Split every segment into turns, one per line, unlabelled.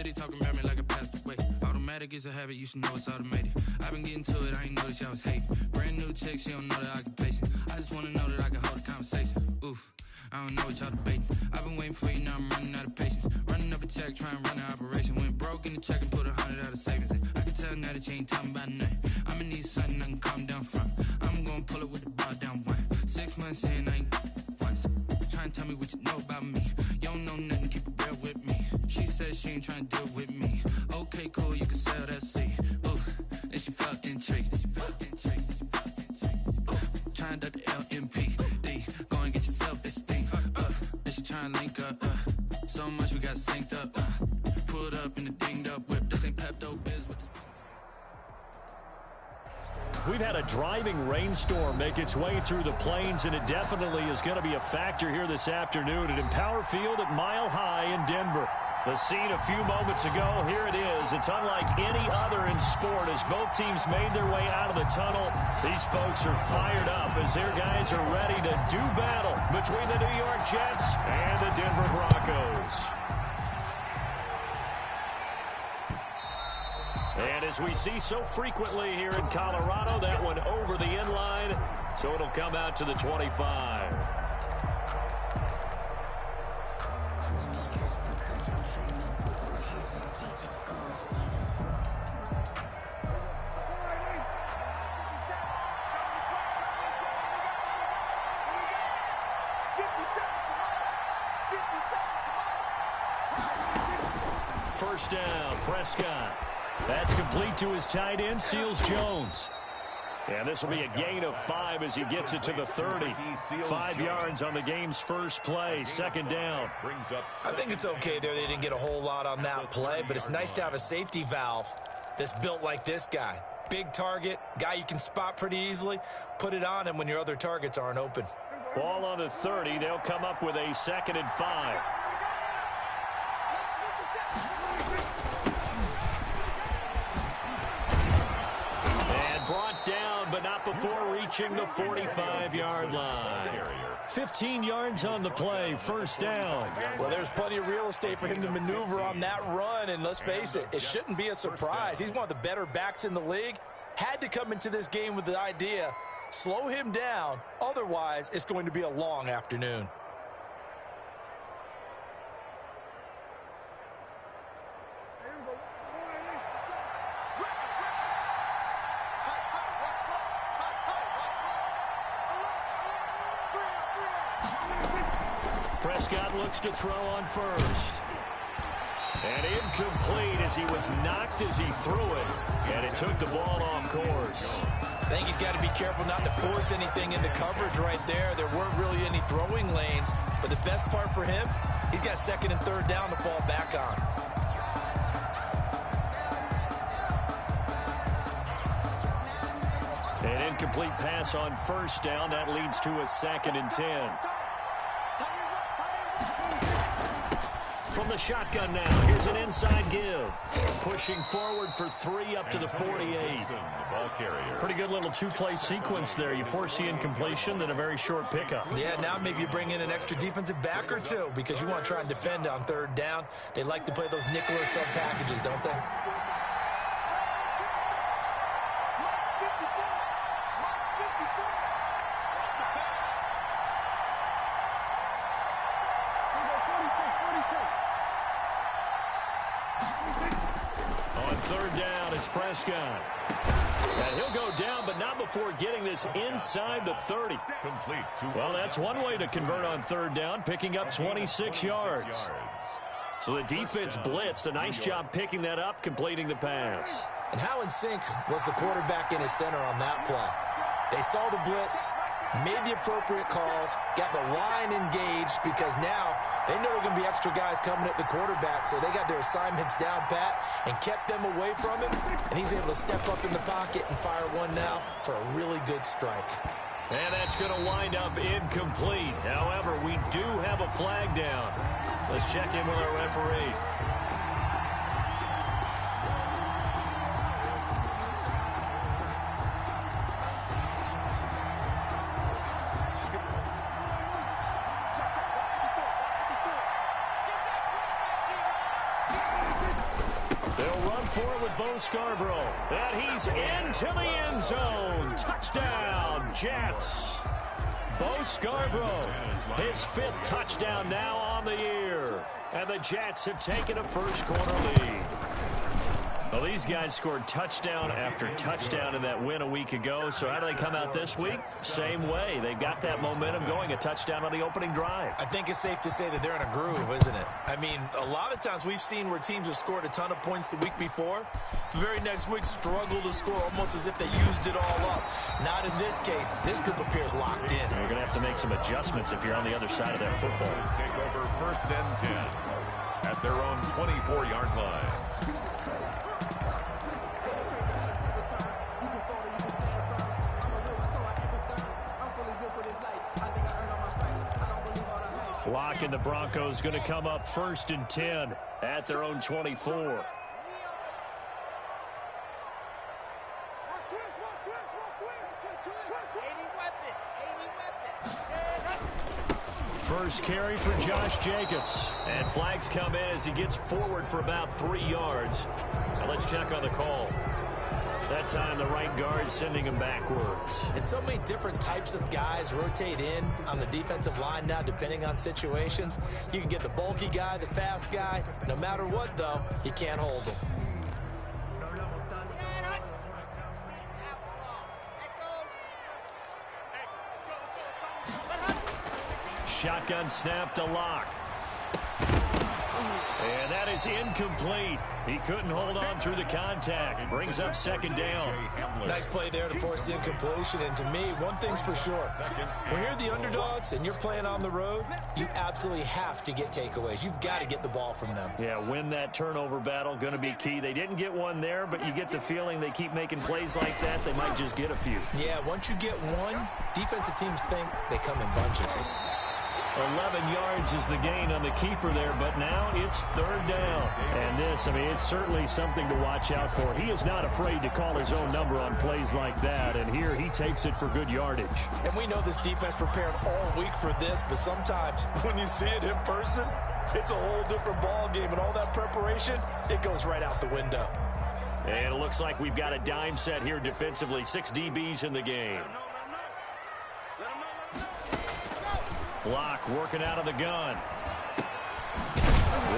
Shorty talking about me like I passed away. Automatic is a habit, you should know it's automated. I've been getting to it, I ain't noticed y'all was hating. Brand new chick, she don't know the occupation. I just wanna know that I can hold a conversation. Oof, I don't know what y'all debating. I've been waiting for you, now I'm running out of patience. Running up a check, trying to run an operation. Went broke in the check and put 100 out of savings in. I can tell now that you ain't talking about nothing. I'ma need something I can calm down from. I'm gonna pull it with the bar down one. 6 months in, I ain't once. Trying to tell me what you know about me. You don't know nothing, keep it real with me. She said she ain't trying to deal with me. Okay, cool, you can sell that seed. Ooh, and she felt intrigued. Trying to the LMPD. Go and get your self-esteem. And she trying to link up. So much we got synced up. Pulled up in the dinged up whip. This ain't Pepto-Biz with the...
We've had a driving rainstorm make its way through the plains, and it definitely is going to be a factor here this afternoon at Empower Field at Mile High in Denver. The scene a few moments ago, here it is. It's unlike any other in sport as both teams made their way out of the tunnel. These folks are fired up as their guys are ready to do battle between the New York Jets and the Denver Broncos. And as we see so frequently here in Colorado, that one over the inline, so it'll come out to the 25. First down, Prescott. That's complete to his tight end, Seals Jones. And this will be a gain of 5 as he gets it to the 30. 5 yards on the game's first play, second down.
I think it's okay there. They didn't get a whole lot on that play, but it's nice to have a safety valve that's built like this guy. Big target, guy you can spot pretty easily. Put it on him when your other targets aren't open.
Ball on the 30. They'll come up with a 2nd and 5. Brought down, but not before reaching the 45-yard line. 15 yards on the play, first down.
Well, there's plenty of real estate for him to maneuver on that run, and let's face it, it shouldn't be a surprise. He's one of the better backs in the league. Had to come into this game with the idea, slow him down, otherwise it's going to be a long afternoon.
Prescott looks to throw on first. And incomplete as he was knocked as he threw it. And it took the ball off course.
I think he's got to be careful not to force anything into coverage right there. There weren't really any throwing lanes. But the best part for him, he's got 2nd and 3rd down to fall back on.
An incomplete pass on first down. That leads to a 2nd and 10. From the shotgun now, here's an inside give. Pushing forward for 3 up to the 48. Pretty good little 2-play sequence there. You force the incompletion, then a very short pickup.
Yeah, now maybe you bring in an extra defensive back or two because you want to try and defend on 3rd down. They like to play those nickel or sub packages, don't they?
Prescott. And he'll go down, but not before getting this inside the 30. Well, that's one way to convert on 3rd down, picking up 26 yards. So the defense blitzed. A nice job picking that up, completing the pass.
And how in sync was the quarterback in his center on that play? They saw the blitz, made the appropriate calls, got the line engaged because now they know there are going to be extra guys coming at the quarterback, so they got their assignments down pat and kept them away from him, and he's able to step up in the pocket and fire one now for a really good strike.
And that's going to wind up incomplete. However, we do have a flag down. Let's check in with our referee. for it with Bo Scarborough. And he's into the end zone. Touchdown, Jets. Bo Scarborough, his 5th touchdown now on the year. And the Jets have taken a first-quarter lead. Well, these guys scored touchdown after touchdown in that win a week ago. So how do they come out this week? Same way. They've got that momentum going, a touchdown on the opening drive.
I think it's safe to say that they're in a groove, isn't it? I mean, a lot of times we've seen where teams have scored a ton of points the week before. The very next week struggle to score almost as if they used it all up. Not in this case. This group appears locked in.
You're going to have to make some adjustments if you're on the other side of that football.
Take over 1st and 10 at their own 24-yard line.
Locke and the Broncos going to come up 1st and 10 at their own 24. First carry for Josh Jacobs. And flags come in as he gets forward for about 3 yards. Now let's check on the call. That time the right guard sending him backwards.
And so many different types of guys rotate in on the defensive line now depending on situations. You can get the bulky guy, the fast guy. No matter what, though, you can't hold them.
Shotgun snap to Locke. And that is incomplete. He couldn't hold on through the contact. Brings up 2nd down.
Nice play there to force the incompletion. And to me, one thing's for sure. When you're the underdogs and you're playing on the road, you absolutely have to get takeaways. You've got to get the ball from them.
Yeah, win that turnover battle. Going to be key. They didn't get one there, but you get the feeling they keep making plays like that. They might just get a few.
Yeah, once you get one, defensive teams think they come in bunches.
11 yards is the gain on the keeper there, but now it's 3rd down. And this, I mean, it's certainly something to watch out for. He is not afraid to call his own number on plays like that, and here he takes it for good yardage.
And we know this defense prepared all week for this, but sometimes when you see it in person, it's a whole different ball game, and all that preparation, it goes right out the window.
And it looks like we've got a dime set here defensively. 6 DBs in the game. Locke working out of the gun.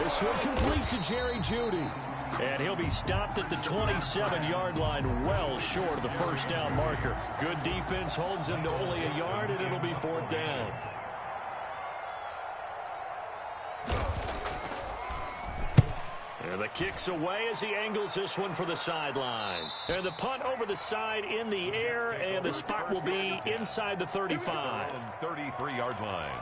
This will complete to Jerry Jeudy. And he'll be stopped at the 27-yard line, well short of the first down marker. Good defense holds him to only a yard, and it'll be 4th down. And the kick's away as he angles this one for the sideline. And the punt over the side in the air, and the spot will be inside the 35.
33-yard line.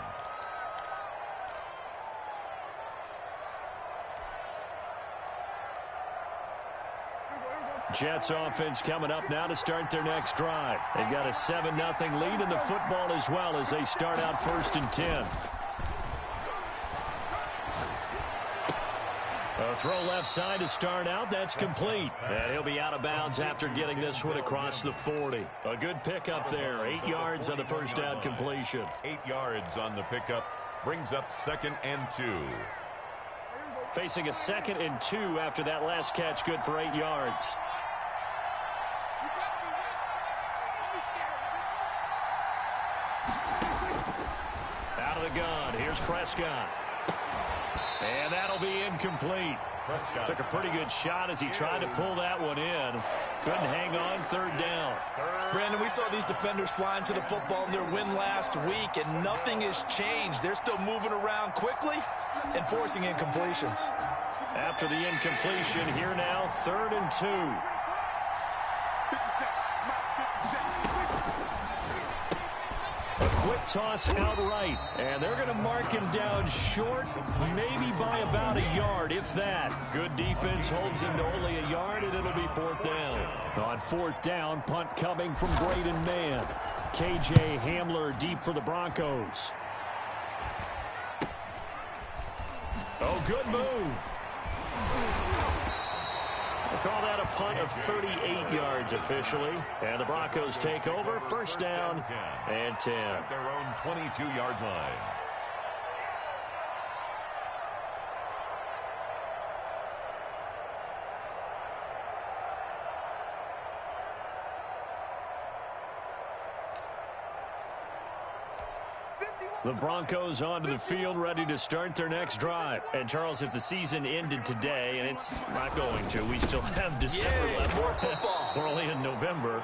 Jets offense coming up now to start their next drive. They've got a 7-0 lead in the football as well as they start out 1st and 10. A throw left side to start out. That's complete. And he'll be out of bounds after getting this one across the 40. A good pickup there. 8 yards on the first down completion.
8 yards on the pickup. Brings up 2nd and 2.
Facing a 2nd and 2 after that last catch. Good for 8 yards. Out of the gun. Here's Prescott. And that'll be incomplete.
Prescott
took a pretty good shot as he tried to pull that one in. Couldn't hang on. 3rd down.
Brandon, we saw these defenders flying to the football in their win last week, and nothing has changed. They're still moving around quickly and forcing incompletions.
After the incompletion, here now, 3rd and 2. A quick toss outright, and they're going to mark him down short, maybe by about a yard, if that. Good defense holds him to only a yard, and it'll be 4th down. On 4th down, punt coming from Braden Mann. K.J. Hamler deep for the Broncos. Oh, good move. We'll call that a punt of 38 yards officially. And the Broncos take over. 1st down and 10.
At their own 22-yard line.
The Broncos onto the field, ready to start their next drive. And, Charles, if the season ended today, and it's not going to, we still have December left.
More football.
We're only in November.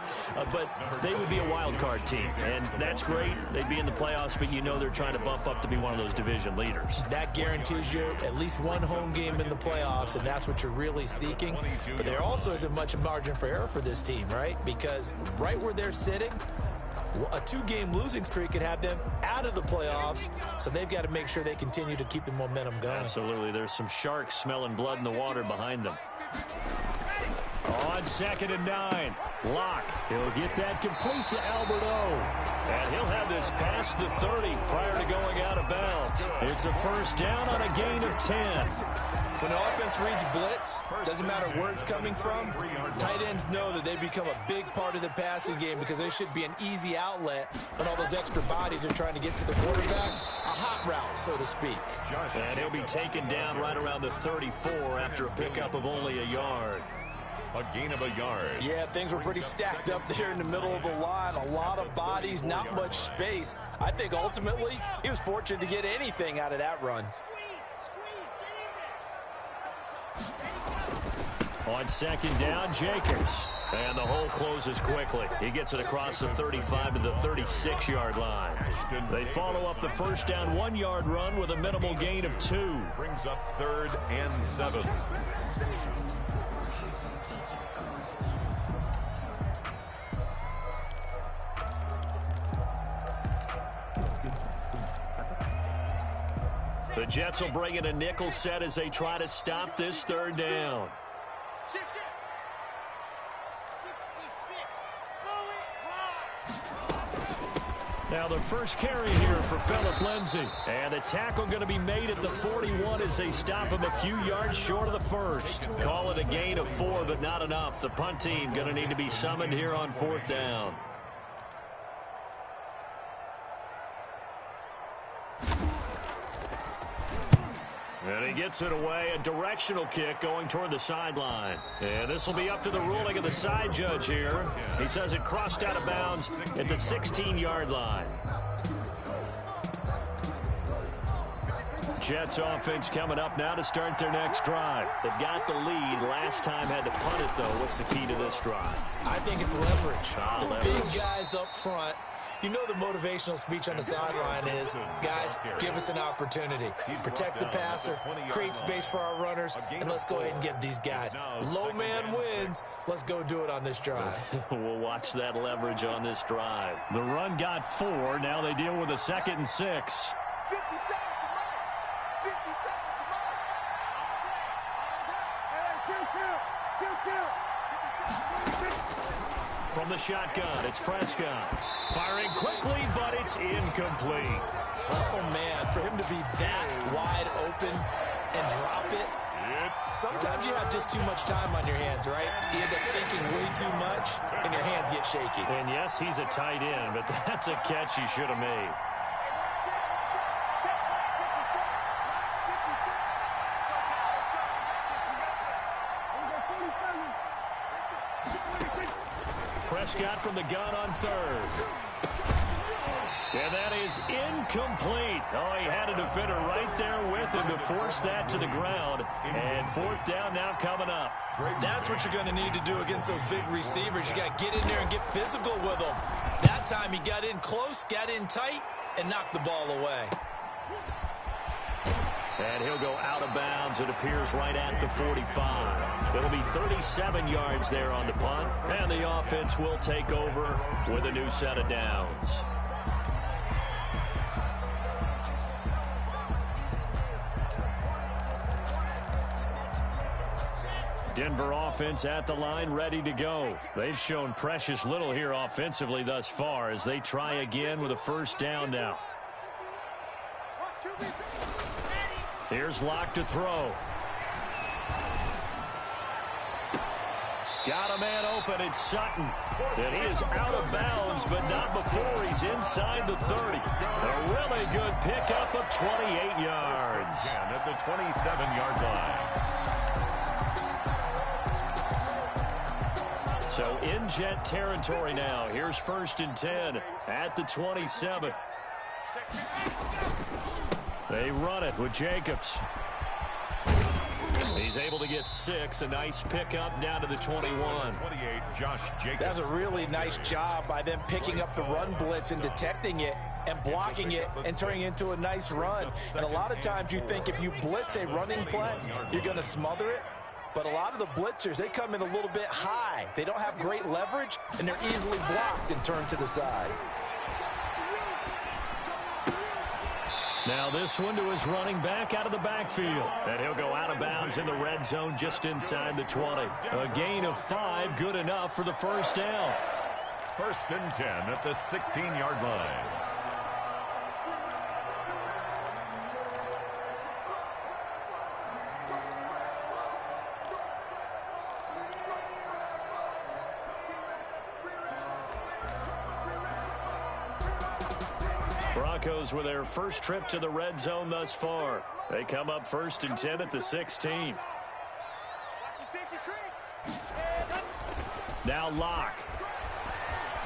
But they would be a wild card team, and that's great. They'd be in the playoffs, but you know they're trying to bump up to be one of those division leaders.
That guarantees you at least one home game in the playoffs, and that's what you're really seeking. But there also isn't much margin for error for this team, right? Because right where they're sitting, a 2-game losing streak could have them out of the playoffs, so they've got to make sure they continue to keep the momentum going.
Absolutely. There's some sharks smelling blood in the water behind them. On 2nd and 9, Locke. He'll get that complete to Alberto. And he'll have this past the 30 prior to going out of bounds. It's a first down on a gain of 10.
When the offense reads blitz, doesn't matter where it's coming from, tight ends know that they become a big part of the passing game because they should be an easy outlet when all those extra bodies are trying to get to the quarterback. A hot route, so to speak.
And he'll be taken down right around the 34 after a pickup of only a yard.
A gain of a yard.
Yeah, things were pretty stacked up there in the middle of the line. A lot of bodies, not much space. I think ultimately he was fortunate to get anything out of that run.
On 2nd down, Jacobs. And the hole closes quickly. He gets it across the 35 to the 36-yard line. They follow up the first down 1-yard run with a minimal gain of 2.
Brings up 3rd and 7.
The Jets will bring in a nickel set as they try to stop this 3rd down. Now the first carry here for Phillip Lindsay. And the tackle going to be made at the 41 as they stop him a few yards short of the first. Call it a gain of 4, but not enough. The punt team going to need to be summoned here on 4th down. And he gets it away, a directional kick going toward the sideline. And this will be up to the ruling of the side judge here. He says it crossed out of bounds at the 16-yard line. Jets offense coming up now to start their next drive. They've got the lead. Last time had to punt it, though. What's the key to this drive?
I think it's leverage. The big guys up front. You know the motivational speech on the sideline is, guys, give us an opportunity. Protect the passer, create space for our runners, and let's go ahead and get these guys. Low man wins. Let's go do it on this drive.
We'll watch that leverage on this drive. The run got 4. Now they deal with a 2nd and 6. From the shotgun, it's Prescott. Firing quickly, but it's incomplete.
Oh, man, for him to be that wide open and drop it. Sometimes you have just too much time on your hands, right? You end up thinking way too much, and your hands get shaky.
And yes, he's a tight end, but that's a catch he should have made. Prescott from the gun on 3rd. And that is incomplete. Oh, he had a defender right there with him to force that to the ground. And 4th down now coming up.
That's what you're going to need to do against those big receivers. You got to get in there and get physical with them. That time he got in close, got in tight, and knocked the ball away.
And he'll go out of bounds, it appears, right at the 45. It'll be 37 yards there on the punt. And the offense will take over with a new set of downs. Denver offense at the line, ready to go. They've shown precious little here offensively thus far as they try again with a first down now. Here's Locke to throw. Got a man open, it's Sutton. And he is out of bounds, but not before he's inside the 30. A really good pickup of 28 yards.
At the 27-yard line.
So in Jet territory now. Here's 1st and 10 at the 27. They run it with Jacobs. He's able to get 6. A nice pickup down to the 21.
28, Josh Jacobs.
That's a really nice job by them picking up the run blitz and detecting it and blocking it and turning it into a nice run. And a lot of times you think if you blitz a running play, you're going to smother it. But a lot of the blitzers, they come in a little bit high. They don't have great leverage, and they're easily blocked and turned to the side.
Now this one to his running back out of the backfield. And he'll go out of bounds in the red zone just inside the 20. A gain of 5, good enough for the first down.
1st and 10 at the 16-yard line.
Broncos with their first trip to the red zone thus far. They come up 1st and 10 at the 16. Now Locke.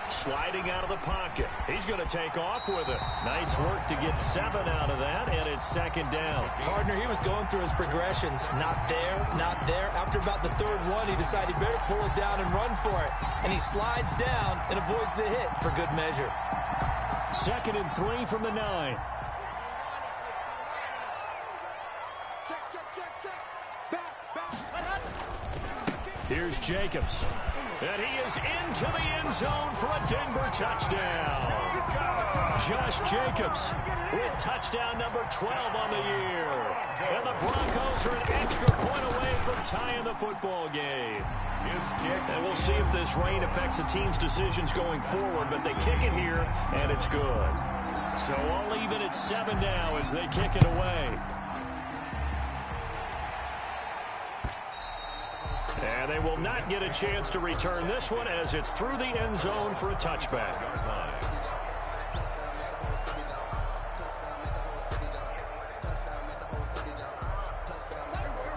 Sliding out of the pocket. He's going to take off with it. Nice work to get 7 out of that, and it's 2nd down.
Partner, he was going through his progressions. Not there, not there. After about the 3rd one, he decided he better pull it down and run for it. And he slides down and avoids the hit for good measure.
2nd and 3 from the 9. Here's Jacobs. And he is into the end zone for a Denver touchdown. Josh Jacobs with touchdown number 12 on the year. And the Broncos are an extra point away from tying the football game. And we'll see if this rain affects the team's decisions going forward, but they kick it here, and it's good. So I'll leave it at 7 now as they kick it away. And they will not get a chance to return this one as it's through the end zone for a touchback.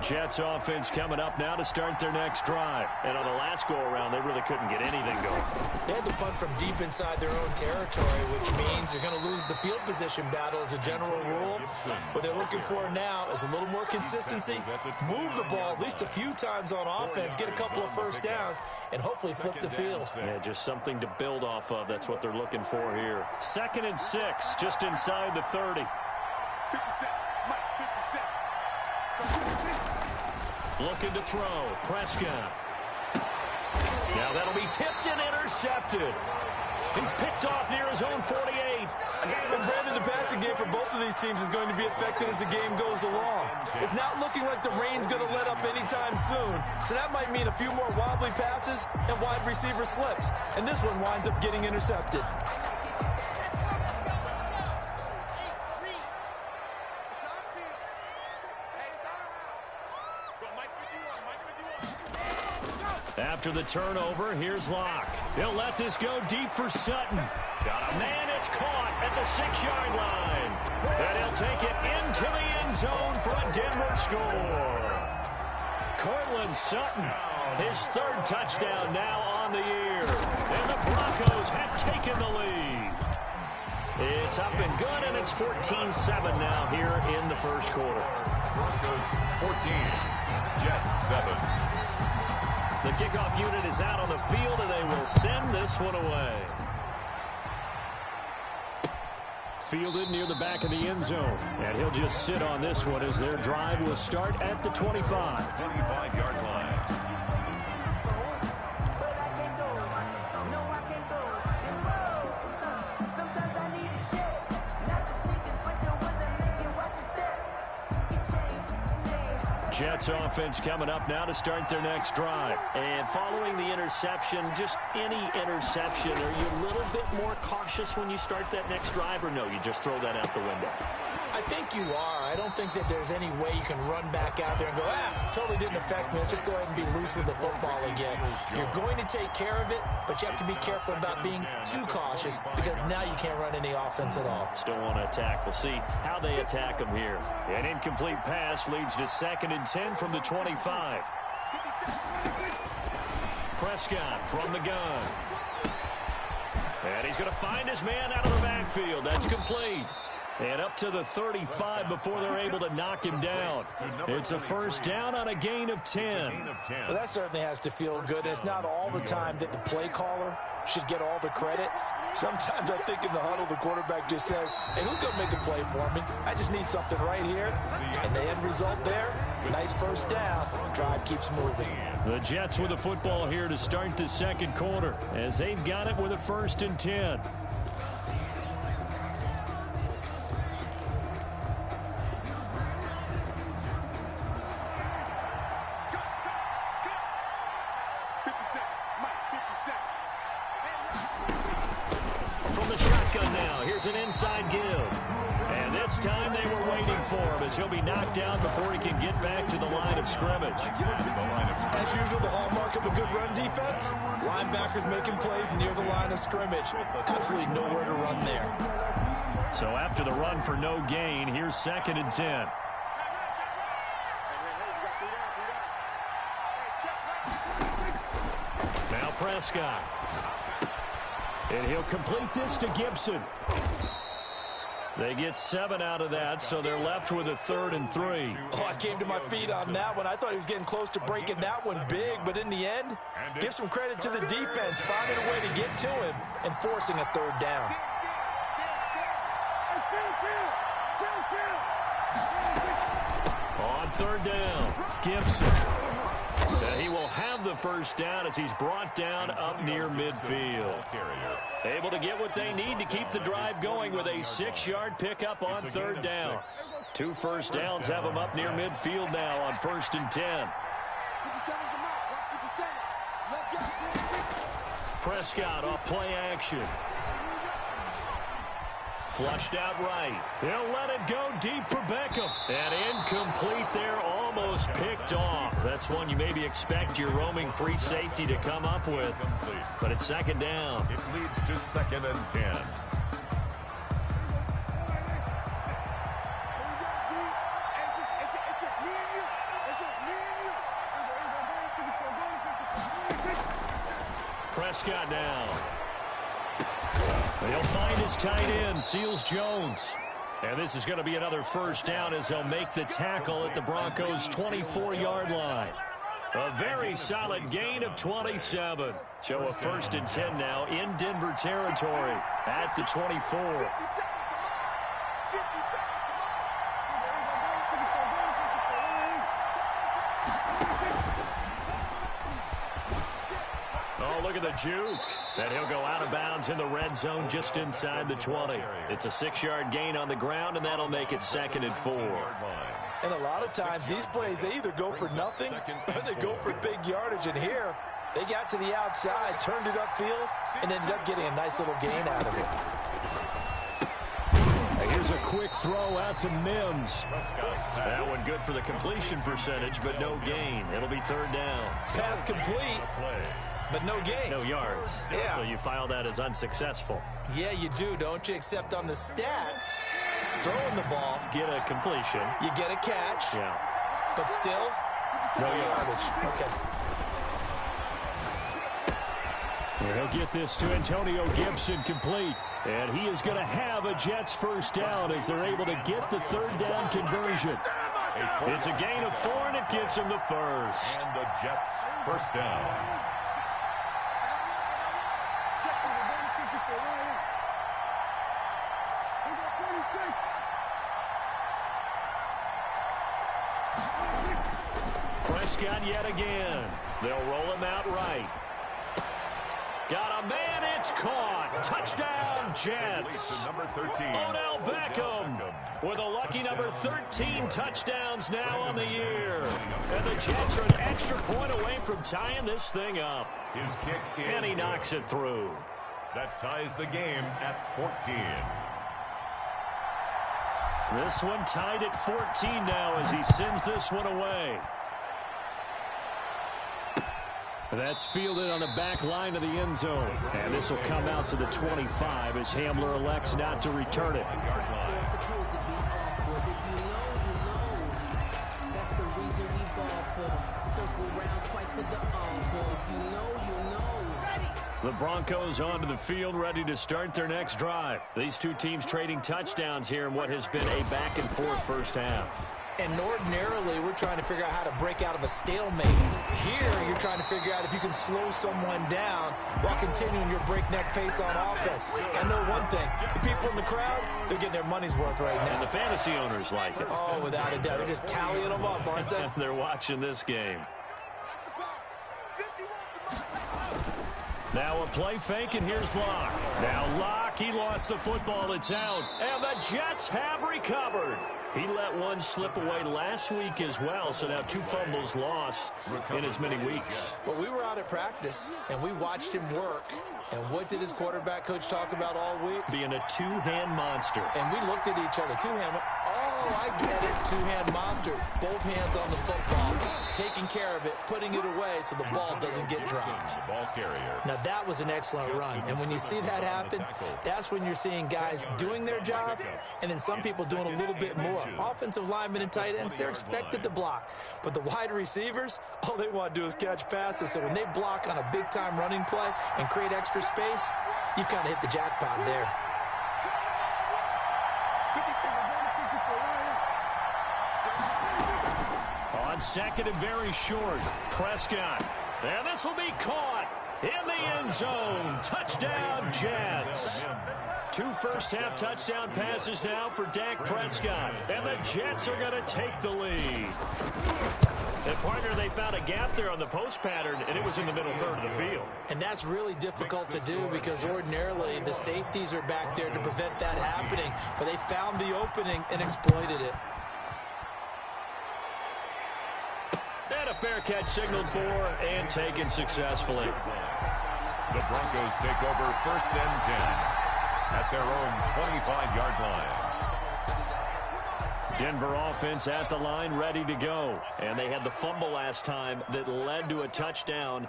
Jets offense coming up now to start their next drive. And on the last go-around, they really couldn't get anything going.
They had to punt from deep inside their own territory, which means they're going to lose the field position battle as a general rule. What they're looking for now is a little more consistency, move the ball at least a few times on offense, get a couple of first downs, and hopefully flip the field.
Yeah, just something to build off of. That's what they're looking for here. 2nd and 6, just inside the 30.
50
Looking to throw. Prescott. Now that'll be tipped and intercepted. He's picked off near his own 48.
And Brandon, the passing game for both of these teams is going to be affected as the game goes along. It's not looking like the rain's going to let up anytime soon. So that might mean a few more wobbly passes and wide receiver slips. And this one winds up getting intercepted.
After the turnover, here's Locke. He'll let this go deep for Sutton. Got a man, it's caught at the 6-yard line. And he'll take it into the end zone for a Denver score. Cortland Sutton, his 3rd touchdown now on the year. And the Broncos have taken the lead. It's up and good, and it's 14-7 now here in the first quarter.
Broncos 14, Jets 7.
The kickoff unit is out on the field, and they will send this one away. Fielded near the back of the end zone. And he'll just sit on this one as their drive will start at the 25.
25-yard line.
Jets offense coming up now to start their next drive.
And following the interception, just any interception, are you a little bit more cautious when you start that next drive, or no, you just throw that out the window?
I think you are. I don't think that there's any way you can run back out there and go, totally didn't affect me. Let's just go ahead and be loose with the football again. You're going to take care of it, but you have to be careful about being too cautious because now you can't run any offense at all.
Still want to attack. We'll see how they attack them here. An incomplete pass leads to 2nd and 10 from the 25. Prescott from the gun. And he's going to find his man out of the backfield. That's complete. And up to the 35 before they're able to knock him down. It's a first down on a gain of 10.
Well, that certainly has to feel good. It's not all the time that the play caller should get all the credit. Sometimes I think in the huddle, the quarterback just says, hey, who's going to make a play for me? I just need something right here. And the end result there, nice first down. Drive keeps moving.
The Jets with the football here to start the second quarter as they've got it with a 1st and 10. From the shotgun now, here's an inside give. And this time they were waiting for him as he'll be knocked down before he can get back to the line of scrimmage.
As usual, the hallmark of a good run defense, linebackers making plays near the line of scrimmage. Absolutely nowhere to run there.
So after the run for no gain, here's 2nd and 10. Now Prescott. And he'll complete this to Gibson. They get 7 out of that, so they're left with a 3rd and 3.
Oh, I came to my feet on that one. I thought he was getting close to breaking that one big, but in the end, give some credit to the defense, finding a way to get to him and forcing a 3rd down.
On 3rd down, Gibson. He will have the first down as he's brought down up near midfield. Able to get what they need to keep the drive going with a 6-yard pickup on 3rd down. 2 first downs have him up near midfield now on 1st and 10. Prescott off play action. Flushed out right. He'll let it go deep for Beckham. And incomplete there, almost picked off. That's one you maybe expect your roaming free safety to come up with. But it's 2nd down.
It leads to 2nd and 10.
Prescott down. He'll find his tight end, Seals Jones. And this is going to be another first down as they'll make the tackle at the Broncos' 24-yard line. A very solid gain of 27. So a 1st and 10 now in Denver territory at the 24. Look at the juke. And he'll go out of bounds in the red zone just inside the 20. It's a 6-yard gain on the ground, and that'll make it 2nd and 4.
And a lot of times these plays, they either go for nothing or they go for big yardage. And here, they got to the outside, turned it upfield, and ended up getting a nice little gain out of it.
Here's a quick throw out to Mims. That one good for the completion percentage, but no gain. It'll be 3rd down.
Pass complete. But no gain.
No yards.
Yeah.
So you file that as unsuccessful.
Yeah, you do, don't you? Except on the stats, throwing the ball.
Get a completion.
You get a catch.
Yeah.
But still, no yardage. Okay.
And he'll get this to Antonio Gibson complete. And he is going to have a Jets first down as they're able to get the 3rd down conversion. It's a gain of 4, and it gets him the first.
And the Jets first down.
Prescott yet again. They'll roll him out right. Got a man, it's caught. Touchdown, Jets.
Number 13.
Odell Beckham with a lucky number 13 touchdowns now on the year. And the Jets are an extra point away from tying this thing up.
His kick is
And he knocks it through.
That ties the game at 14.
This one tied at 14 now as he sends this one away. That's fielded on the back line of the end zone. And this will come out to the 25 as Hamler elects not to return it. The Broncos onto the field, ready to start their next drive. These two teams trading touchdowns here in what has been a back-and-forth first half.
And ordinarily, we're trying to figure out how to break out of a stalemate. Here, you're trying to figure out if you can slow someone down while continuing your breakneck pace on offense. I know one thing. The people in the crowd, they're getting their money's worth right now.
And the fantasy owners like it.
Oh, without a doubt. They're just tallying them up, aren't they?
They're watching this game. Now a play fake, and here's Locke. Now Locke, he lost the football. It's out. And the Jets have recovered. He let one slip away last week as well, so now 2 fumbles lost in as many weeks.
Well, we were out at practice, and we watched him work. And what did his quarterback coach talk about all week?
Being a two-hand monster.
And we looked at each other. Two-hand. Oh, I get it. Two-hand monster. Both hands on the football. Taking care of it. Putting it away so the ball doesn't get dropped.
Ball carrier.
Now, that was an excellent run. And when you see that happen, that's when you're seeing guys doing their job and then some people doing a little bit more. Offensive linemen and tight ends, they're expected to block. But the wide receivers, all they want to do is catch passes. So when they block on a big-time running play and create extra space, you've kind of hit the jackpot there.
On second and very short, Prescott. And this will be caught in the end zone. Touchdown, Jets. 2 first-half touchdown passes now for Dak Prescott. And the Jets are going to take the lead. And, partner, they found a gap there on the post pattern, and it was in the middle third of the field.
And that's really difficult to do because ordinarily the safeties are back there to prevent that happening. But they found the opening and exploited it.
And a fair catch signaled for and taken successfully.
The Broncos take over 1st and 10 at their own 25-yard line.
Denver offense at the line, ready to go. And they had the fumble last time that led to a touchdown.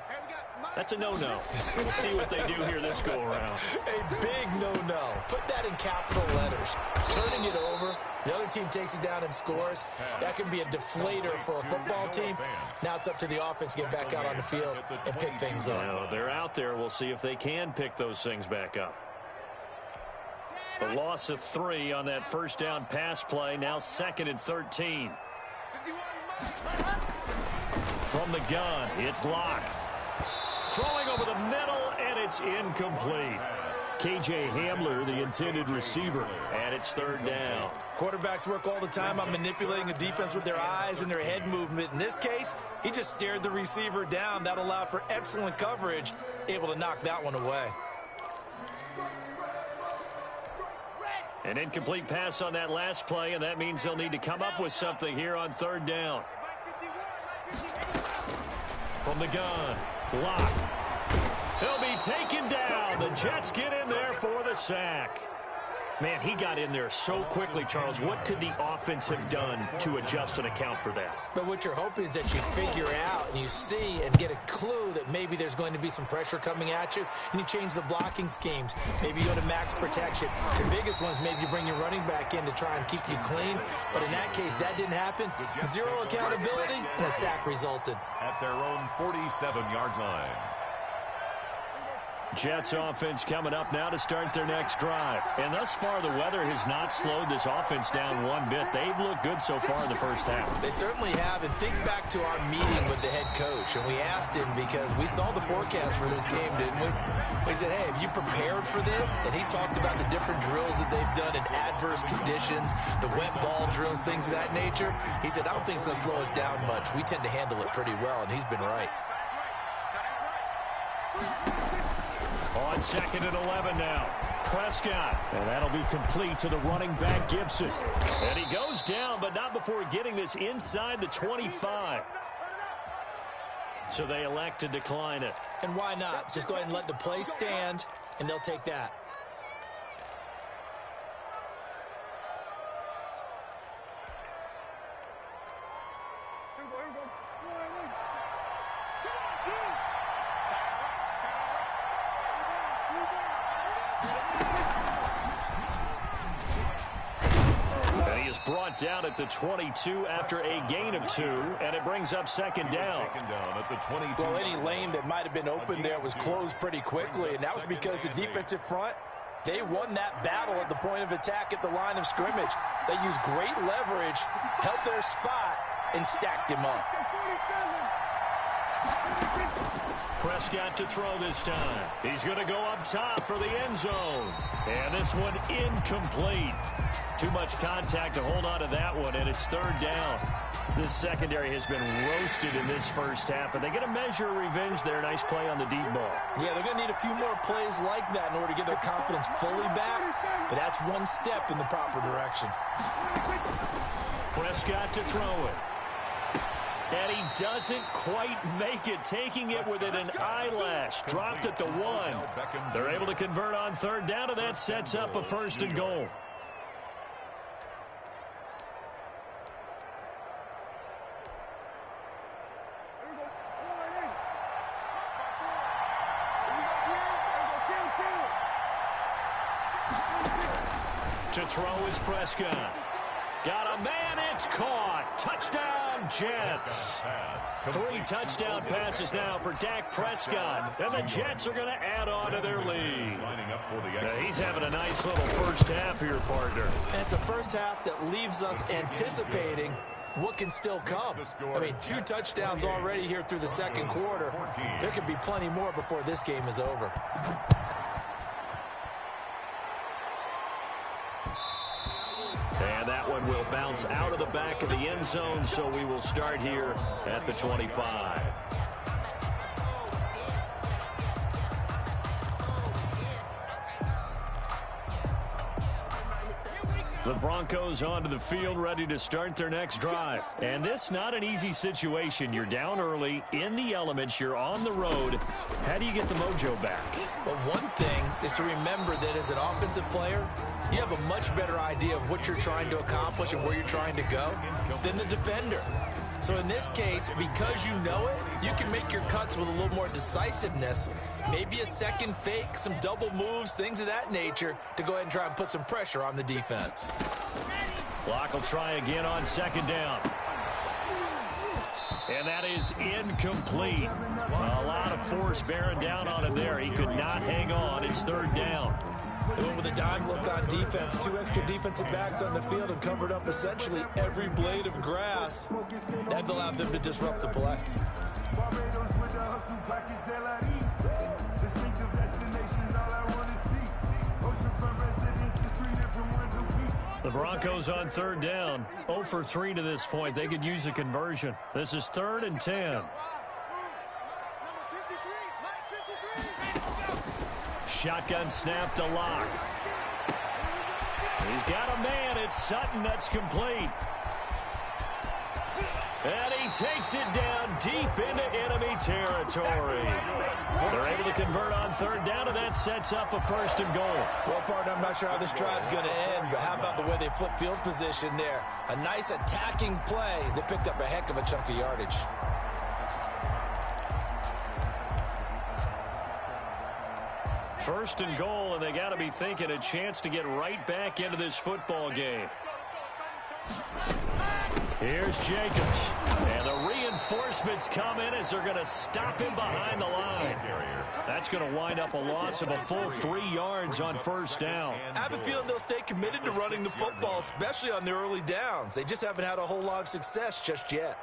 That's a no-no. We'll see what they do here this go-around.
A big no-no. Put that in capital letters. Turning it over, the other team takes it down and scores. That can be a deflator for a football team. Now it's up to the offense to get back out on the field and pick things up.
Well, they're out there. We'll see if they can pick those things back up. The loss of 3 on that first down pass play. Now 2nd and 13. From the gun, it's Locke. Throwing over the middle, and it's incomplete. K.J. Hamler, the intended receiver, and it's 3rd down.
Quarterbacks work all the time on manipulating a defense with their eyes and their head movement. In this case, he just stared the receiver down. That allowed for excellent coverage, able to knock that one away.
An incomplete pass on that last play, and that means they'll need to come up with something here on 3rd down. From the gun, Locke. He'll be taken down. The Jets get in there for the sack. Man, he got in there so quickly, Charles. What could the offense have done to adjust and account for that?
But what you're hoping is that you figure out and you see and get a clue that maybe there's going to be some pressure coming at you, and you change the blocking schemes. Maybe you go to max protection. The biggest one is maybe you bring your running back in to try and keep you clean. But in that case, that didn't happen. 0 accountability, and a sack resulted.
At their own 47-yard line.
Jets offense coming up now to start their next drive. And thus far, the weather has not slowed this offense down one bit. They've looked good so far in the first half.
They certainly have. And think back to our meeting with the head coach. And we asked him because we saw the forecast for this game, didn't we? We said, hey, have you prepared for this? And he talked about the different drills that they've done in adverse conditions, the wet ball drills, things of that nature. He said, I don't think it's going to slow us down much. We tend to handle it pretty well, and he's been right.
On 2nd and 11 now. Prescott. And that'll be complete to the running back, Gibson. And he goes down, but not before getting this inside the 25. So they elect to decline it.
And why not? Just go ahead and let the play stand, and they'll take that.
Brought brought down at the 22 after a gain of 2, and it brings up second down.
At the 22.
Well, any lane that might have been open there was closed pretty quickly, and that was because the defensive front, they won that battle at the point of attack at the line of scrimmage. They used great leverage, held their spot, and stacked him up.
Prescott to throw this time. He's going to go up top for the end zone. And this one incomplete. Too much contact to hold on to that one, and it's third down. This secondary has been roasted in this first half, but they get a measure of revenge there. Nice play on the deep ball.
Yeah, they're going to need a few more plays like that in order to get their confidence fully back, but that's one step in the proper direction.
Prescott to throw it. And he doesn't quite make it, taking it within an eyelash. Dropped at the 1. They're able to convert on third down, and that sets up a first and goal. To throw is Prescott. Got a man, it's caught. Touchdown, Jets. 3 touchdown passes now for Dak Prescott. And the Jets are going to add on to their lead. He's having a nice little first half here, partner.
And it's a first half that leaves us anticipating what can still come. I mean, 2 touchdowns already here through the second quarter. There could be plenty more before this game is over.
And that one will bounce out of the back of the end zone, so we will start here at the 25. The Broncos onto the field, ready to start their next drive. And this not an easy situation. You're down early, in the elements, you're on the road. How do you get the mojo back?
Well, one thing is to remember that as an offensive player, you have a much better idea of what you're trying to accomplish and where you're trying to go than the defender. So in this case, because you know it, you can make your cuts with a little more decisiveness, maybe a second fake, some double moves, things of that nature, to go ahead and try and put some pressure on the defense.
Block will try again on second down. And that is incomplete. A lot of force bearing down on him there. He could not hang on. It's third down.
They went with a dime look on defense. 2 extra defensive backs on the field and covered up essentially every blade of grass. That allowed them to disrupt the play.
The Broncos on third down. 0 for 3 to this point. They could use a conversion. This is 3rd and 10. Shotgun snap to Locke. He's got a man. It's Sutton. That's complete. And he takes it down deep into enemy territory. They're able to convert on third down, and that sets up a first and goal.
Well, partner, I'm not sure how this drive's going to end, but how about the way they flip field position there? A nice attacking play that picked up a heck of a chunk of yardage.
First and goal, and they got to be thinking a chance to get right back into this football game. Here's Jacobs. And the reinforcements come in as they're going to stop him behind the line. That's going to wind up a loss of a full 3 yards on first down.
I have a feeling they'll stay committed to running the football, especially on the early downs. They just haven't had a whole lot of success just yet.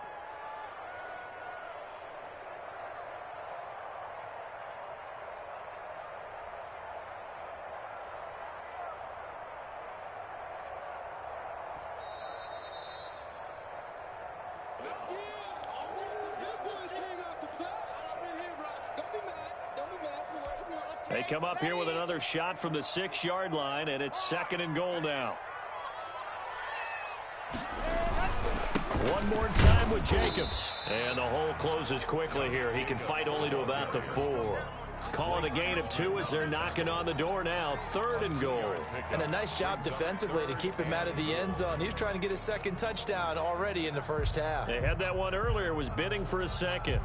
They come up here with another shot from the 6-yard line, and it's 2nd and goal now. One more time with Jacobs. And the hole closes quickly here. He can fight only to about the 4. Calling a gain of 2 as they're knocking on the door now. 3rd and goal.
And a nice job defensively to keep him out of the end zone. He's trying to get his 2nd touchdown already in the first half.
They had that one earlier, was bidding for a 2nd.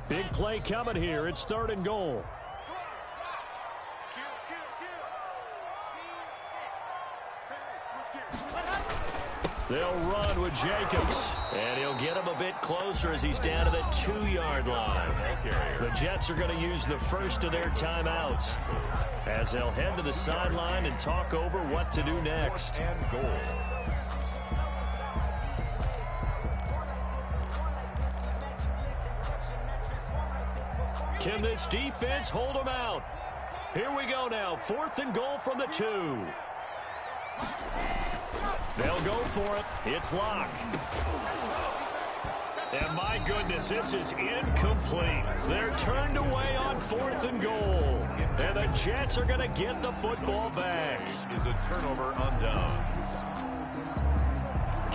Big play coming here. It's 3rd and goal. They'll run with Jacobs. And he'll get him a bit closer as he's down to the 2-yard line. The Jets are going to use the first of their timeouts as they'll head to the sideline and talk over what to do next.
And goal.
Can this defense hold them out? Here we go now. 4th and goal from the 2. They'll go for it. It's Locke. And my goodness, this is incomplete. They're turned away on 4th and goal. And the Jets are going to get the football back.
Is a turnover on downs.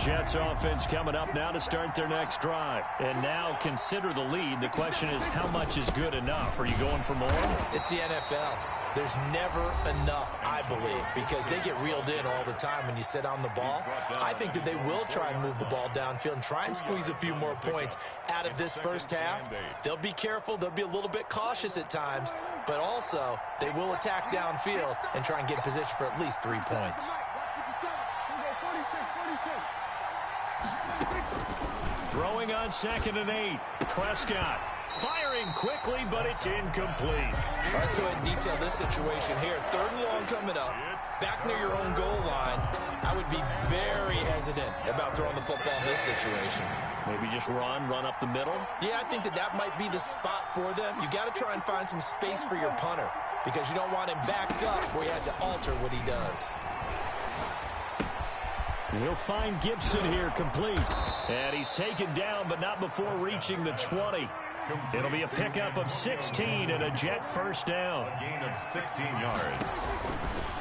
Jets offense coming up now to start their next drive. And now consider the lead. The question is, how much is good enough? Are you going for more?
It's the NFL. There's never enough, I believe, because they get reeled in all the time when you sit on the ball. I think that they will try and move the ball downfield and try and squeeze a few more points out of this first half. They'll be careful. They'll be a little bit cautious at times, but also they will attack downfield and try and get in position for at least 3 points.
Throwing on 2nd and 8. Prescott firing quickly, but it's incomplete.
Let's go ahead and detail this situation here. 3rd and long coming up. Back near your own goal line. I would be very hesitant about throwing the football in this situation.
Maybe just run up the middle?
Yeah, I think that might be the spot for them. You got to try and find some space for your punter because you don't want him backed up where he has to alter what he does.
He'll find Gibson here complete. And he's taken down, but not before reaching the 20. It'll be a pickup of 16 and a Jet first down.
A gain of 16 yards.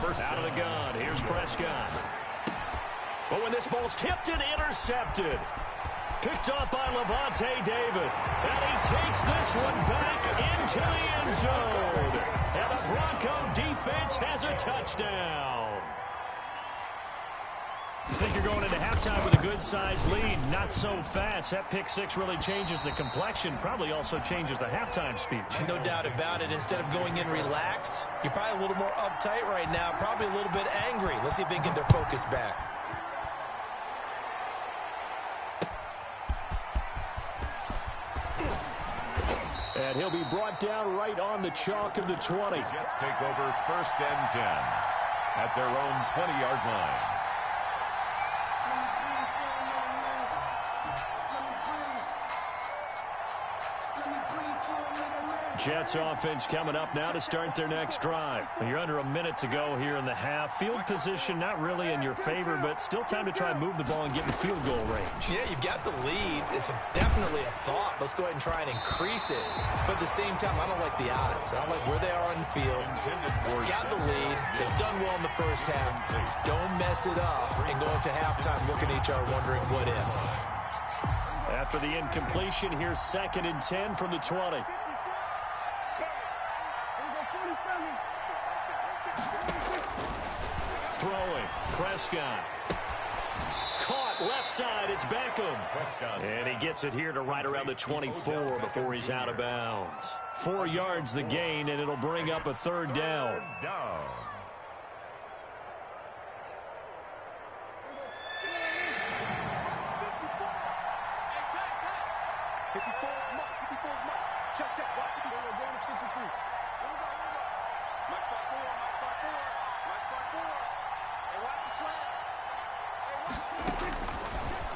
First
out of the gun. Here's Prescott. But when this ball's tipped and intercepted. Picked up by Levante David. And he takes this one back into the end zone. And the Bronco defense has a touchdown. You think you're going into halftime with a good-sized lead. Not so fast. That pick six really changes the complexion. Probably also changes the halftime speech.
No doubt about it. Instead of going in relaxed, you're probably a little more uptight right now. Probably a little bit angry. Let's see if they can get their focus back.
And he'll be brought down right on the chalk of the 20.
Jets take over 1st and 10 at their own 20-yard line.
Jets offense coming up now to start their next drive. You're under a minute to go here in the half. Field position not really in your favor, but still time to try and move the ball and get in field goal range.
Yeah, you've got the lead. It's definitely a thought. Let's go ahead and try and increase it. But at the same time, I don't like the odds. I don't like where they are on the field. Got the lead. They've done well in the first half. Don't mess it up and go into halftime looking at each other wondering what if.
After the incompletion, here's 2nd and 10 from the 20. Throwing, Prescott. Caught left side, it's Beckham. And he gets it here to right around the 24 before he's out of bounds. 4 yards the gain, and it'll bring up a 3rd down.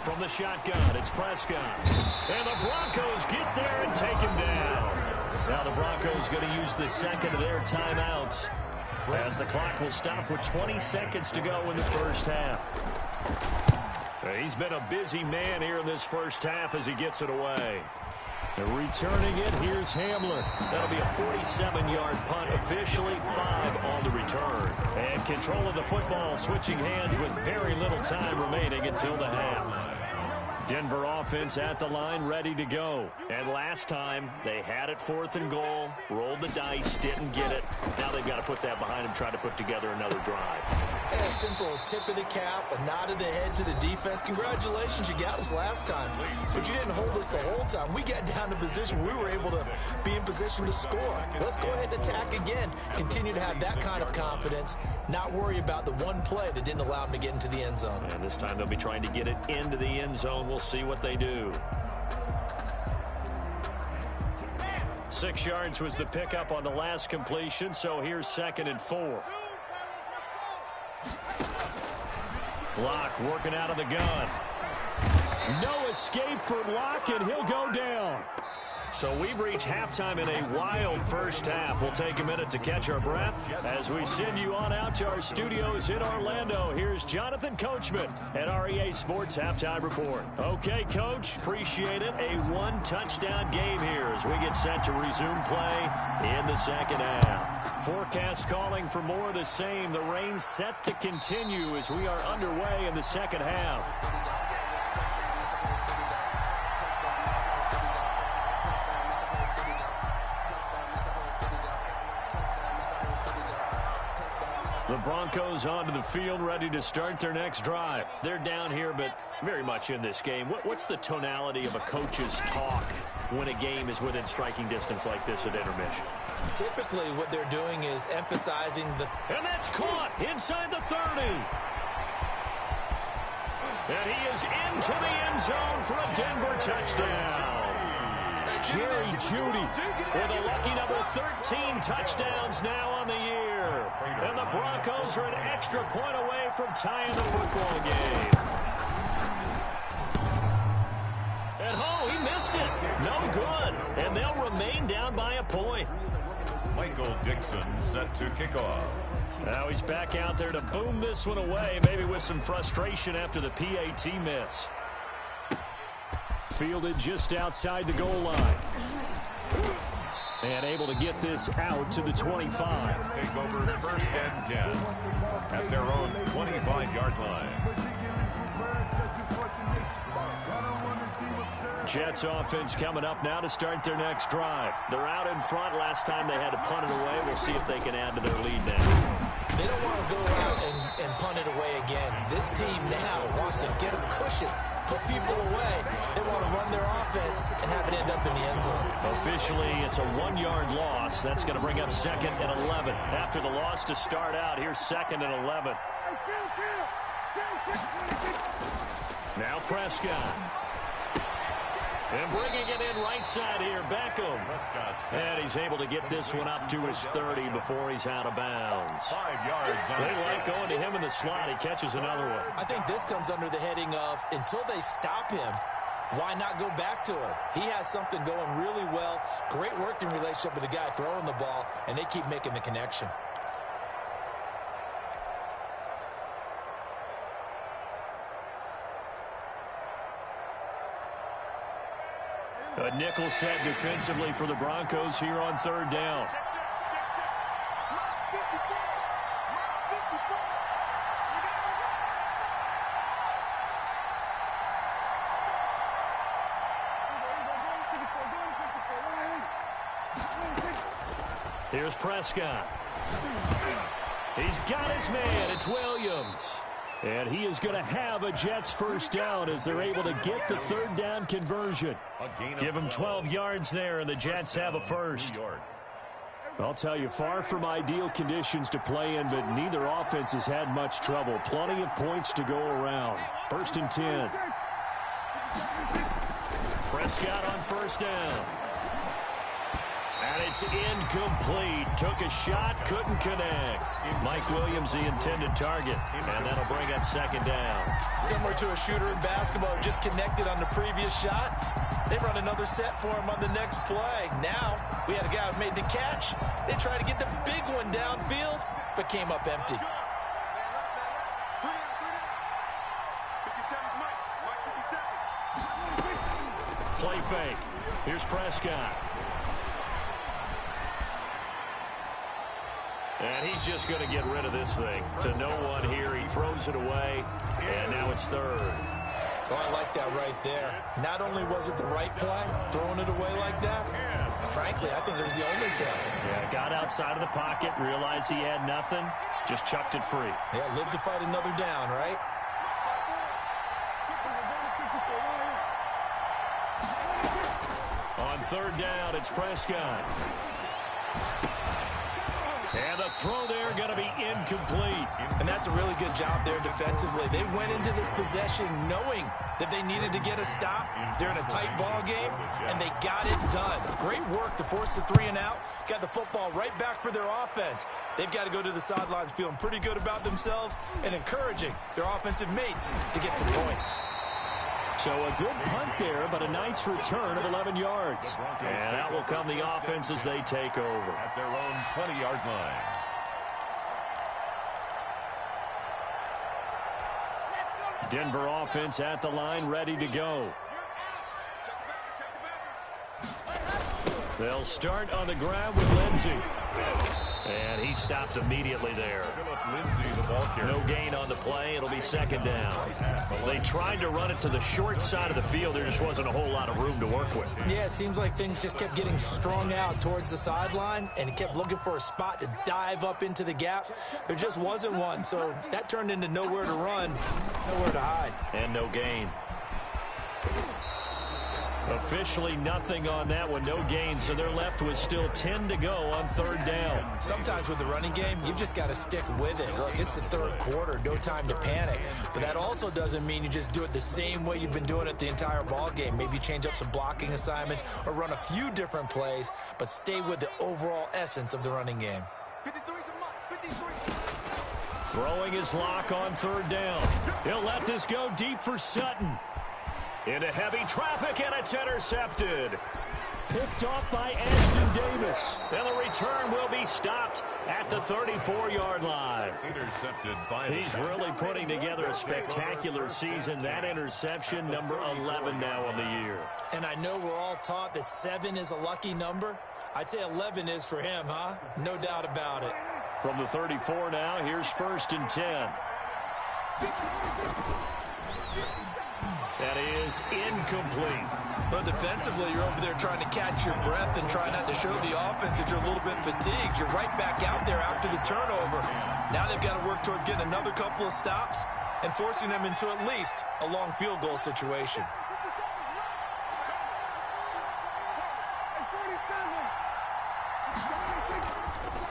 From the shotgun, it's Prescott. And the Broncos get there and take him down. Now the Broncos going to use the second of their timeouts as the clock will stop with 20 seconds to go in the first half. He's been a busy man here in this first half as he gets it away. Returning it, here's Hamler. That'll be a 47-yard punt, officially 5 on the return. And control of the football switching hands with very little time remaining until the half. Denver offense at the line, ready to go.
And last time, they had it 4th and goal, rolled the dice, didn't get it. Now they've got to put that behind them, try to put together another drive.
And a simple tip of the cap, a nod of the head to the defense. Congratulations, you got us last time, but you didn't hold us the whole time. We got down to position. We were able to be in position to score. Let's go ahead and attack again. Continue to have that kind of confidence, not worry about the one play that didn't allow them to get into the end zone.
And this time they'll be trying to get it into the end zone. We'll see what they do.
6 yards was the pickup on the last completion, so here's 2nd and 4. Locke working out of the gun. No escape for Locke, and he'll go down. So we've reached halftime in a wild first half. We'll take a minute to catch our breath as we send you on out to our studios in Orlando. Here's Jonathan Coachman at REA Sports Halftime Report. Okay, Coach, appreciate it. A 1-touchdown game here as we get set to resume play in the second half. Forecast calling for more of the same. The rain set to continue as we are underway in the second half. The Broncos onto the field, ready to start their next drive. They're down here, but very much in this game. What's the tonality of a coach's talk when a game is within striking distance like this at intermission?
Typically, what they're doing is emphasizing the...
And that's caught inside the 30. And he is into the end zone for a Denver touchdown. Jerry Jeudy with a lucky number 13 touchdowns now on the year. And the Broncos are an extra point away from tying the football game. And he missed it. No good. And they'll remain down by a point.
Michael Dixon set to kick off.
Now he's back out there to boom this one away, maybe with some frustration after the PAT miss. Fielded just outside the goal line. And able to get this out to the 25.
Take over 1st and 10 at their own 25-yard line.
Jets offense coming up now to start their next drive. They're out in front. Last time they had to punt it away. We'll see if they can add to their lead now.
They don't want to go out and punt it away again. This team now wants to get a cushion, put people away. They want to run their offense and have it end up in the end zone.
Officially, it's a 1-yard loss. That's going to bring up 2nd and 11. After the loss to start out, here's 2nd and 11. Now Prescott. And bringing it in right side here, Beckham. And he's able to get this one up to his 30 before he's out of bounds.
5 yards.
They like going to him in the slot. He catches another one.
I think this comes under the heading of, until they stop him, why not go back to it? He has something going really well. Great working relationship with the guy throwing the ball, and they keep making the connection.
A nickel set defensively for the Broncos here on 3rd down. Here's Prescott. He's got his man. It's Williams. And he is going to have a Jets first down as they're able to get the 3rd down conversion. Give him 12 yards there, and the Jets have a first. I'll tell you, far from ideal conditions to play in, but neither offense has had much trouble. Plenty of points to go around. 1st and 10. Prescott on 1st down. And it's incomplete. Took a shot, couldn't connect. Mike Williams, the intended target. And that'll bring up 2nd down.
Similar to a shooter in basketball, just connected on the previous shot. They run another set for him on the next play. Now, we had a guy who made the catch. They tried to get the big one downfield, but came up empty.
Play fake. Here's Prescott. And he's just going to get rid of this thing. To no one here. He throws it away. And now it's 3rd.
Oh, I like that right there. Not only was it the right play, throwing it away like that, frankly, I think it was the only play.
Yeah, got outside of the pocket, realized he had nothing, just chucked it free.
Yeah, live to fight another down, right?
On third down, it's Prescott. And the throw there going to be incomplete.
And that's a really good job there defensively. They went into this possession knowing that they needed to get a stop. They're in a tight ball game, and they got it done. Great work to force the 3 and out. Got the football right back for their offense. They've got to go to the sidelines feeling pretty good about themselves and encouraging their offensive mates to get some points.
So a good punt there, but a nice return of 11 yards. And out will come the offense as they take over.
At their own 20-yard line.
Denver offense at the line, ready to go. They'll start on the ground with Lindsey. And he stopped immediately there. No gain on the play. It'll be second down. They tried to run it to the short side of the field. There just wasn't a whole lot of room to work with.
Yeah, it seems like things just kept getting strung out towards the sideline, and he kept looking for a spot to dive up into the gap. There just wasn't one, so that turned into nowhere to run, nowhere to hide.
And no gain. Officially nothing on that one, no gain, so they're left with still 10 to go on third down.
Sometimes with the running game, you've just got to stick with it. Look, it's the third quarter, no time to panic. But that also doesn't mean you just do it the same way you've been doing it the entire ball game. Maybe change up some blocking assignments or run a few different plays, but stay with the overall essence of the running game.
Throwing his lock on third down. He'll let this go deep for Sutton. Into heavy traffic, and it's intercepted. Picked off by Ashton Davis. And the return will be stopped at the 34-yard line.
Intercepted by
He's really putting together a spectacular season. That interception, number 11 now on the year.
And I know we're all taught that 7 is a lucky number. I'd say 11 is for him, huh? No doubt about it.
From the 34 now, here's 1st and 10. That is incomplete.
But defensively, you're over there trying to catch your breath and try not to show the offense that you're a little bit fatigued. You're right back out there after the turnover. Now they've got to work towards getting another couple of stops and forcing them into at least a long field goal situation.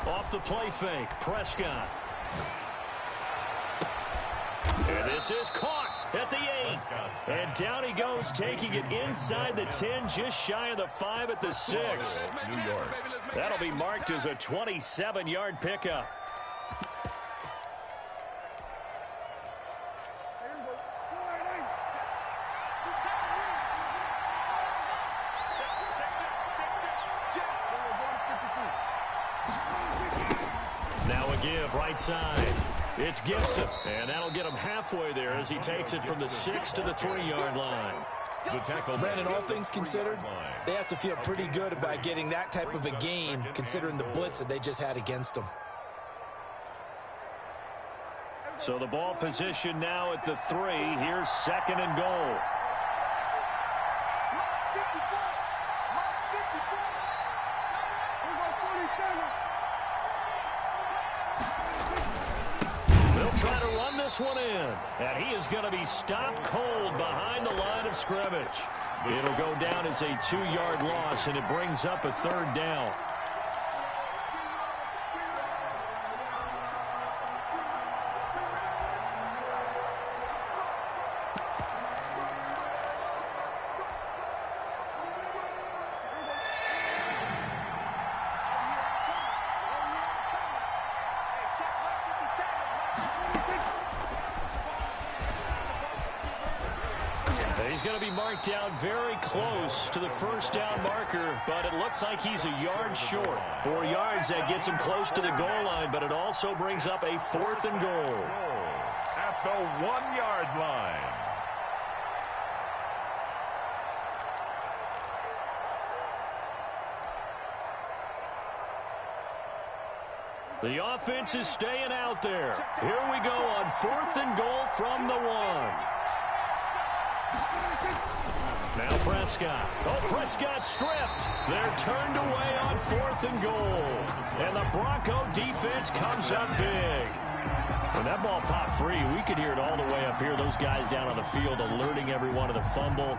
Off the play fake, Prescott. And this is caught at the 8. And down he goes, taking it inside the 10, just shy of the 5 at the 6.
New York.
That'll be marked as a 27-yard pickup. Now a give right side. It's Gibson, and that'll get him halfway there as he takes it from the 6 to the 3-yard line.
The tackle.
Brandon, all things considered, they have to feel pretty good about getting that type of a gain, considering the blitz that they just had against them.
So the ball position now at the 3. Here's 2nd and goal. Trying to run this one in, and he is going to be stopped cold behind the line of scrimmage. It'll go down as a 2-yard loss, and it brings up a 3rd down. He's going to be marked down very close to the 1st down marker, but it looks like he's a yard short. 4 yards, that gets him close to the goal line, but it also brings up a 4th and goal.
At the 1-yard line.
The offense is staying out there. Here we go on 4th and goal from the 1. Now Prescott. Oh, Prescott stripped. They're turned away on 4th and goal. And the Bronco defense comes up big. When that ball popped free, we could hear it all the way up here. Those guys down on the field alerting everyone of the fumble.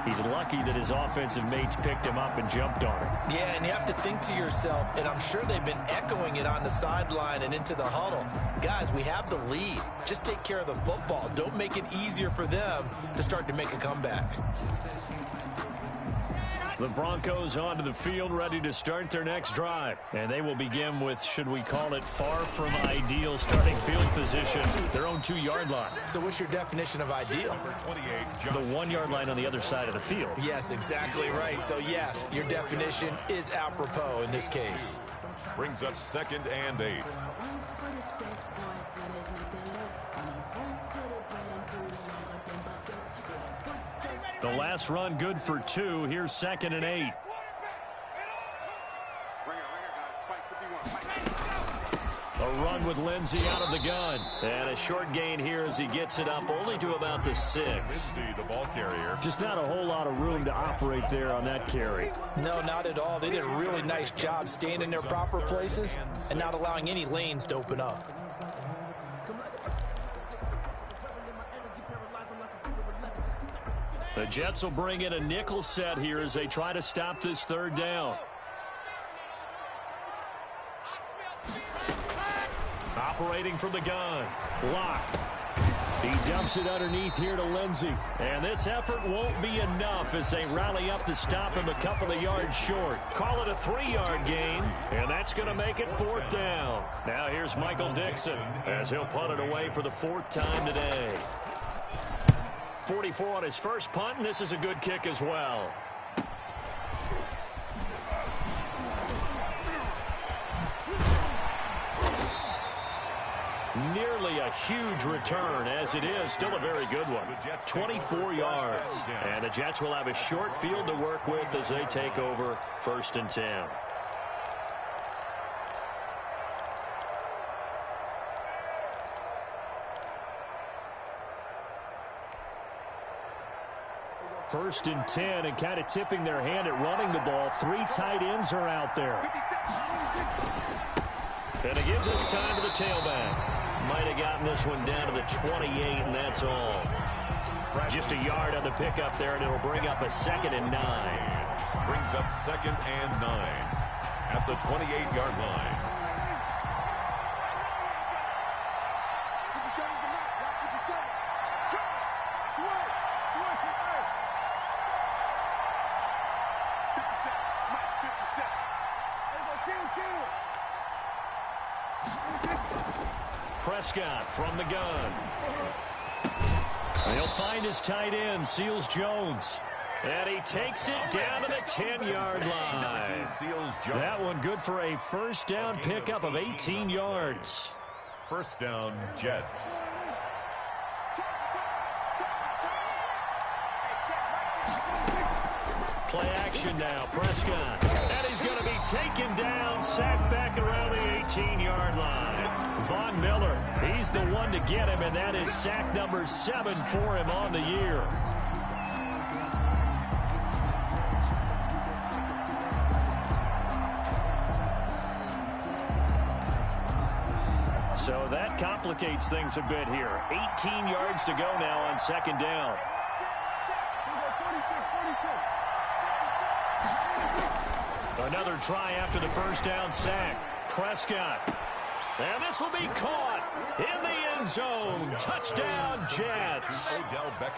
He's lucky that his offensive mates picked him up and jumped on him.
Yeah, and you have to think to yourself, and I'm sure they've been echoing it on the sideline and into the huddle. Guys, we have the lead. Just take care of the football. Don't make it easier for them to start to make a comeback.
The Broncos onto the field, ready to start their next drive. And they will begin with, should we call it, far from ideal starting field position, their own 2-yard line.
So what's your definition of ideal?
The 1-yard line on the other side of the field.
Yes, exactly right. So, yes, your definition is apropos in this case.
Brings up 2nd and 8.
The last run good for 2. Here's 2nd and 8. A run with Lindsey out of the gun. And a short gain here as he gets it up only to about the 6.
Lindsey, the ball carrier.
Just not a whole lot of room to operate there on that carry.
No, not at all. They did a really nice job staying in their proper places and not allowing any lanes to open up.
The Jets will bring in a nickel set here as they try to stop this 3rd down. Operating from the gun. Block. He dumps it underneath here to Lindsey. And this effort won't be enough as they rally up to stop him a couple of yards short. Call it a 3-yard gain, and that's going to make it 4th down. Now here's Michael Dixon as he'll punt it away for the 4th time today. 44 on his first punt, and this is a good kick as well. Nearly a huge return, as it is still a very good one. 24 yards. And the Jets will have a short field to work with as they take over 1st and 10. First and 10, and kind of tipping their hand at running the ball. 3 tight ends are out there. And to give this time to the tailback. Might have gotten this one down to the 28, and that's all. Just a yard on the pickup there, and it'll bring up a 2nd and 9.
Brings up 2nd and 9 at the 28-yard line.
Prescott from the gun. They'll find his tight end, Seals Jones. And he takes it down to the 10-yard line. That one good for a 1st down pickup of 18 yards.
1st down, Jets.
Play action now, Prescott. And he's going to be taken down, sacked back around the 18-yard line. Von Miller, he's the one to get him, and that is sack number 7 for him on the year. So that complicates things a bit here. 18 yards to go now on 2nd down. Another try after the 1st down sack. Prescott. And this will be caught in the end zone. Touchdown, Jets.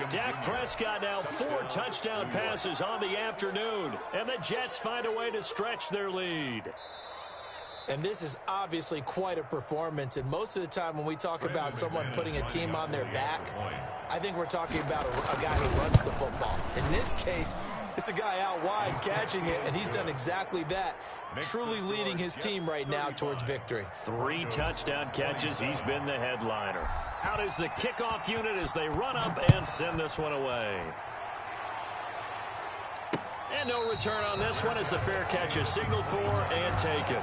Dak Prescott now 4 touchdown passes on the afternoon. And the Jets find a way to stretch their lead.
And this is obviously quite a performance. And most of the time when we talk about someone putting a team on their back, I think we're talking about a guy who runs the football. In this case, it's a guy out wide catching it, and he's done exactly that, truly leading his team right now towards victory.
3 touchdown catches. He's been the headliner. Out is the kickoff unit as they run up and send this one away. And no return on this one as the fair catch is signaled for and taken.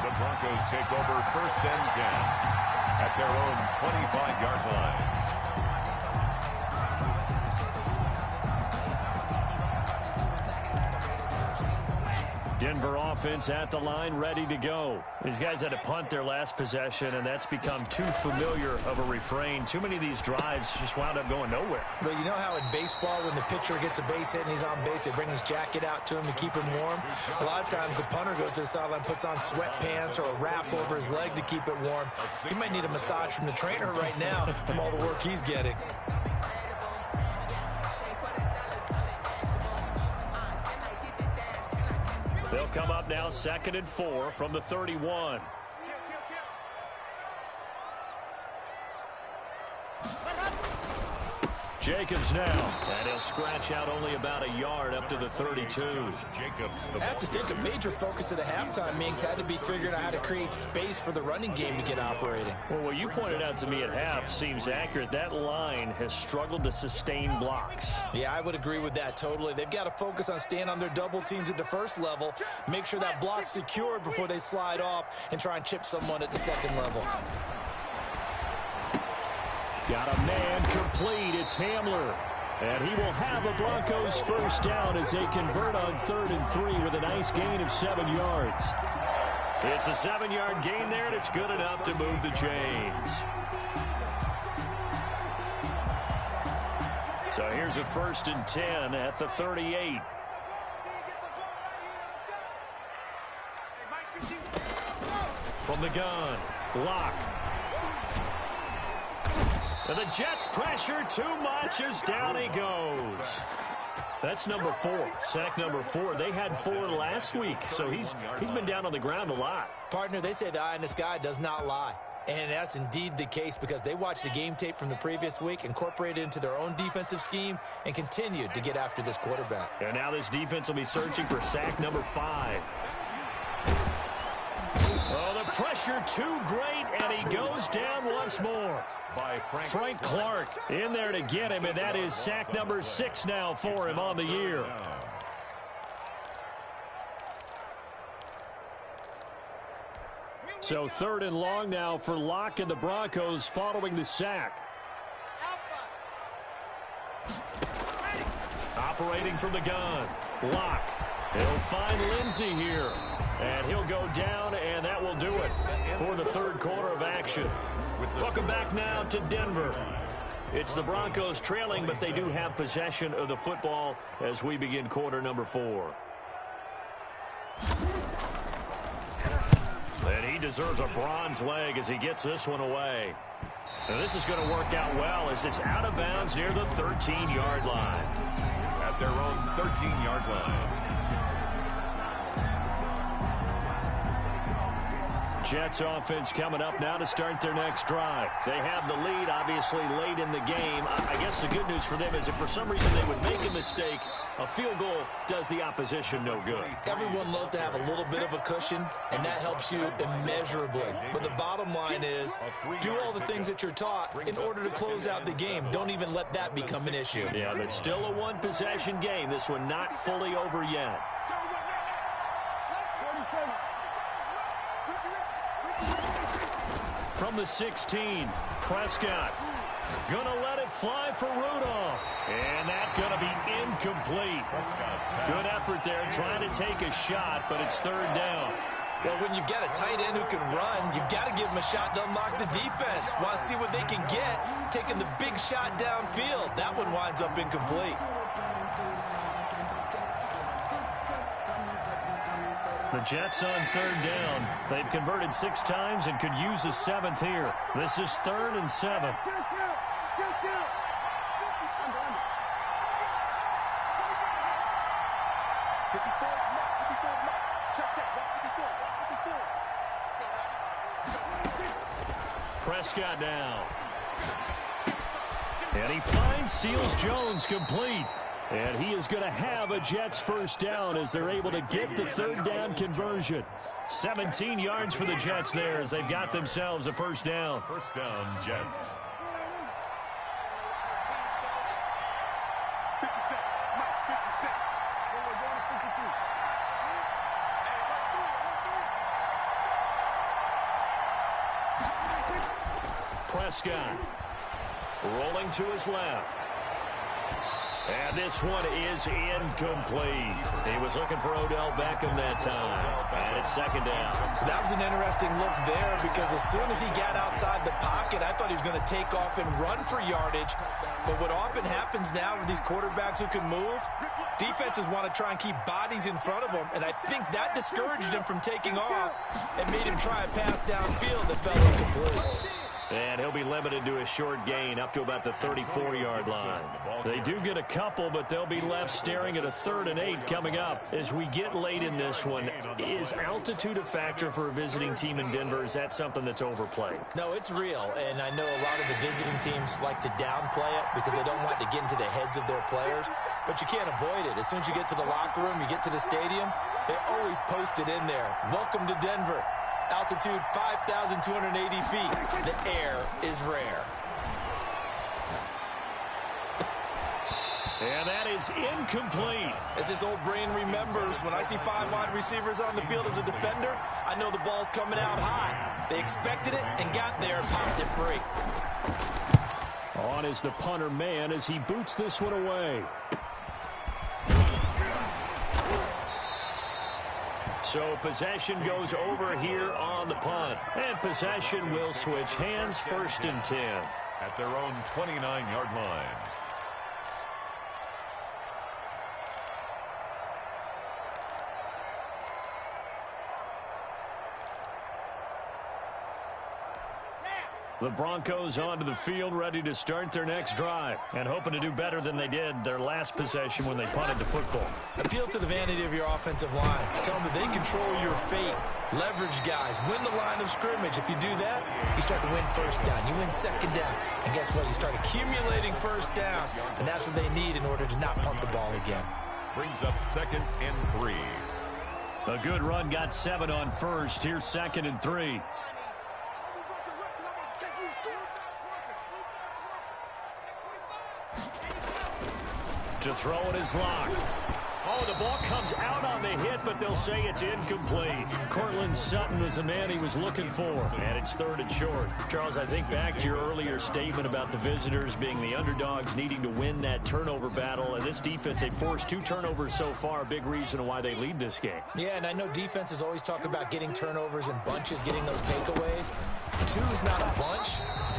The Broncos take over 1st and 10 at their own 25-yard line.
Denver offense at the line, ready to go. These guys had to punt their last possession, and that's become too familiar of a refrain. Too many of these drives just wound up going nowhere.
But you know how in baseball, when the pitcher gets a base hit and he's on base, they bring his jacket out to him to keep him warm? A lot of times the punter goes to the sideline, puts on sweatpants or a wrap over his leg to keep it warm. He might need a massage from the trainer right now from all the work he's getting.
They'll come up now 2nd and 4 from the 31. Jacobs now, and he'll scratch out only about a yard up to the 32.
I have to think a major focus of the halftime meetings had to be figuring out how to create space for the running game to get operating.
Well, what you pointed out to me at half seems accurate. That line has struggled to sustain blocks.
Yeah, I would agree with that totally. They've got to focus on staying on their double teams at the first level, make sure that block's secured before they slide off, and try and chip someone at the second level.
Got a man complete. It's Hamler. And he will have a Broncos first down as they convert on 3rd and 3 with a nice gain of 7 yards. It's a 7-yard gain there, and it's good enough to move the chains. So here's a 1st and 10 at the 38. From the gun, Locke. And the Jets pressure too much as down he goes. That's number 4, sack number 4. They had 4 last week, so he's been down on the ground a lot.
Partner, they say the eye in the sky does not lie. And that's indeed the case because they watched the game tape from the previous week, incorporated it into their own defensive scheme, and continued to get after this quarterback.
And now this defense will be searching for sack number 5. Oh, the pressure too great, and he goes down once more.
By
Frank Clark in there to get him, and that is sack number 6 now for him on the year. So 3rd and long now for Locke and the Broncos following the sack. Operating from the gun, Locke. He'll find Lindsey here, and he'll go down, and that will do it for the 3rd quarter of action. Welcome back now to Denver. It's the Broncos trailing, but they do have possession of the football as we begin quarter number 4. And he deserves a bronze leg as he gets this one away. And this is going to work out well as it's out of bounds near the 13-yard line.
At their own 13-yard line.
Jets offense coming up now to start their next drive. They have the lead, obviously, late in the game. I guess the good news for them is if for some reason they would make a mistake, a field goal does the opposition no good.
Everyone loves to have a little bit of a cushion, and that helps you immeasurably. But the bottom line is, do all the things that you're taught in order to close out the game. Don't even let that become an issue.
Yeah, but still a one-possession game. This one not fully over yet. From the 16, Prescott. Gonna let it fly for Rudolph. And that's gonna be incomplete. Good effort there trying to take a shot, but it's 3rd down.
Well, when you've got a tight end who can run, you've got to give him a shot to unlock the defense. Want to see what they can get, taking the big shot downfield. That one winds up incomplete.
The Jets on 3rd down. They've converted 6 times and could use a 7th here. This is 3rd and 7. Prescott now. And he finds Seals-Jones complete. And he is going to have a Jets first down as they're able to get the 3rd down conversion. 17 yards for the Jets there as they've got themselves a first down.
First down, Jets.
Prescott rolling to his left. And this one is incomplete. He was looking for Odell Beckham that time. And it's second down.
That was an interesting look there because as soon as he got outside the pocket, I thought he was going to take off and run for yardage. But what often happens now with these quarterbacks who can move, defenses want to try and keep bodies in front of them. And I think that discouraged him from taking off and made him try a pass downfield that fell incomplete.
And he'll be limited to a short gain up to about the 34-yard line. They do get a couple, but they'll be left staring at a 3rd and 8 coming up. As we get late in this one, is altitude a factor for a visiting team in Denver? Is that something that's overplayed?
No, it's real, and I know a lot of the visiting teams like to downplay it because they don't want to get into the heads of their players, but you can't avoid it. As soon as you get to the locker room, you get to the stadium, they always post it in there. Welcome to Denver. Altitude 5,280 feet. The air is rare.
And that is incomplete.
As this old brain remembers, when I see 5 wide receivers on the field as a defender, I know the ball's coming out high. They expected it and got there and popped it free.
On is the punter man as he boots this one away. So possession goes over here on the punt. And possession will switch hands, 1st and 10.
At their own 29-yard line.
The Broncos onto the field, ready to start their next drive, and hoping to do better than they did their last possession when they punted the football.
Appeal to the vanity of your offensive line. Tell them that they control your fate. Leverage guys. Win the line of scrimmage. If you do that, you start to win 1st down. You win 2nd down. And guess what? You start accumulating 1st downs, and that's what they need in order to not punt the ball again.
Brings up 2nd and 3.
A good run got 7 on 1st. Here's 2nd and 3. To throw it is locked. Oh, the ball comes out on the hit, but they'll say it's incomplete. Cortland Sutton was the man he was looking for, and it's 3rd and short. Charles, I think back to your earlier statement about the visitors being the underdogs needing to win that turnover battle, and this defense, they forced 2 turnovers so far, a big reason why they lead this game.
Yeah, and I know defenses always talk about getting turnovers in bunches, getting those takeaways. 2 is not a bunch,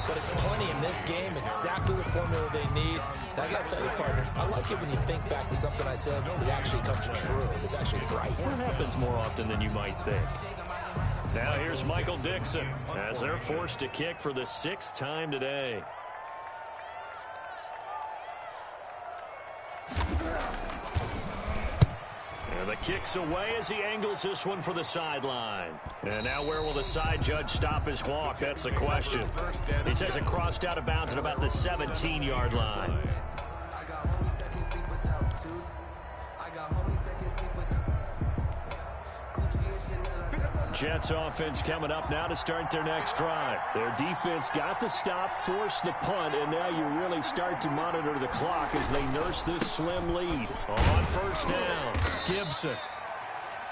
but it's plenty in this game, exactly the formula they need. And I got to tell you, partner, I like it when you think back to something I said that actually comes true. It's actually right.
What happens more often than you might think? Now here's Michael Dixon as they're forced to kick for the 6th time today. And the kick's away as he angles this one for the sideline. And now where will the side judge stop his walk? That's the question. He says it crossed out of bounds at about the 17-yard line. Jets offense coming up now to start their next drive. Their defense got the stop, forced the punt, and now you really start to monitor the clock as they nurse this slim lead. On 1st down, Gibson.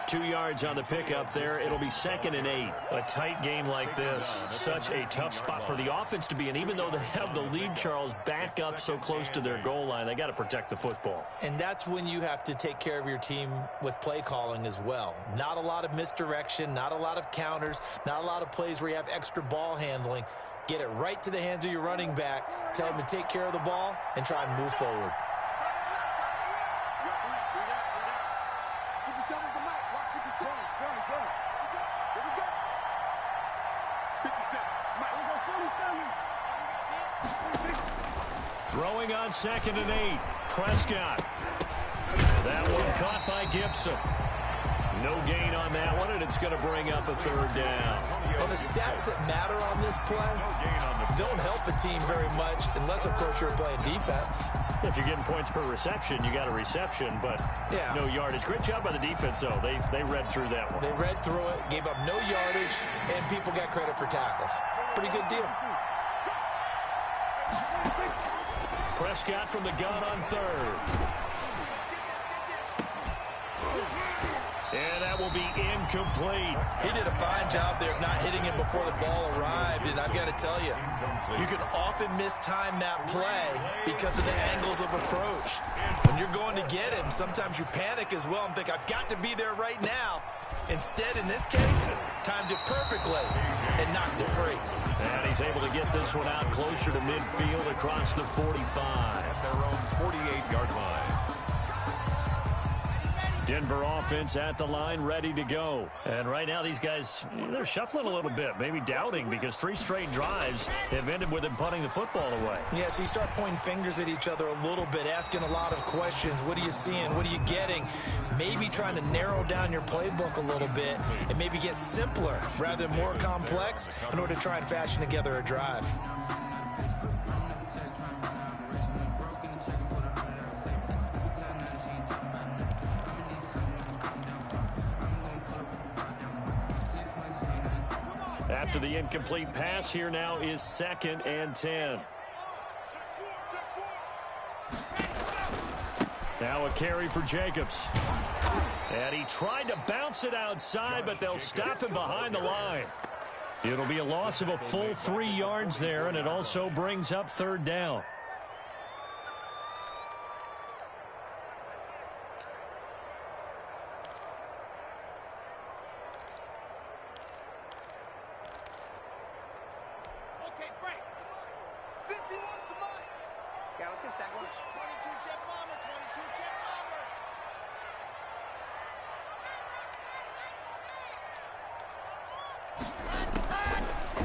2 yards on the pickup there. It'll be 2nd and 8. A tight game like this, such a tough spot for the offense to be in. Even though they have the lead, Charles, back up so close to their goal line, they got to protect the football.
And that's when you have to take care of your team with play calling as well. Not a lot of misdirection, not a lot of counters, not a lot of plays where you have extra ball handling. Get it right to the hands of your running back. Tell them to take care of the ball and try and move forward.
Throwing on 2nd and 8. Prescott. That one caught by Gibson. No gain on that one, and it's going to bring up a 3rd down.
Well, the stats that matter on this play don't help a team very much unless, of course, you're playing defense.
If you're getting points per reception, you got a reception, but no yardage. Great job by the defense, though. They read through that one.
They read through it, gave up no yardage, and people got credit for tackles. Pretty good deal.
Prescott from the gun on 3rd. And that will be incomplete.
He did a fine job there of not hitting it before the ball arrived, and I've got to tell you, you can often mistime that play because of the angles of approach. When you're going to get him, sometimes you panic as well and think, I've got to be there right now. Instead, in this case, timed it perfectly and knocked it free.
And he's able to get this one out closer to midfield across the 45.
At their own 48-yard line.
Denver offense at the line, ready to go. And right now, these guys, they're shuffling a little bit, maybe doubting, because 3 straight drives have ended with them punting the football away.
Yeah, so you start pointing fingers at each other a little bit, asking a lot of questions. What are you seeing? What are you getting? Maybe trying to narrow down your playbook a little bit and maybe get simpler rather than more complex in order to try and fashion together a drive.
After the incomplete pass, here now is 2nd and 10. Now a carry for Jacobs. And he tried to bounce it outside, but they'll stop him behind the line. It'll be a loss of a full 3 yards there, and it also brings up 3rd down.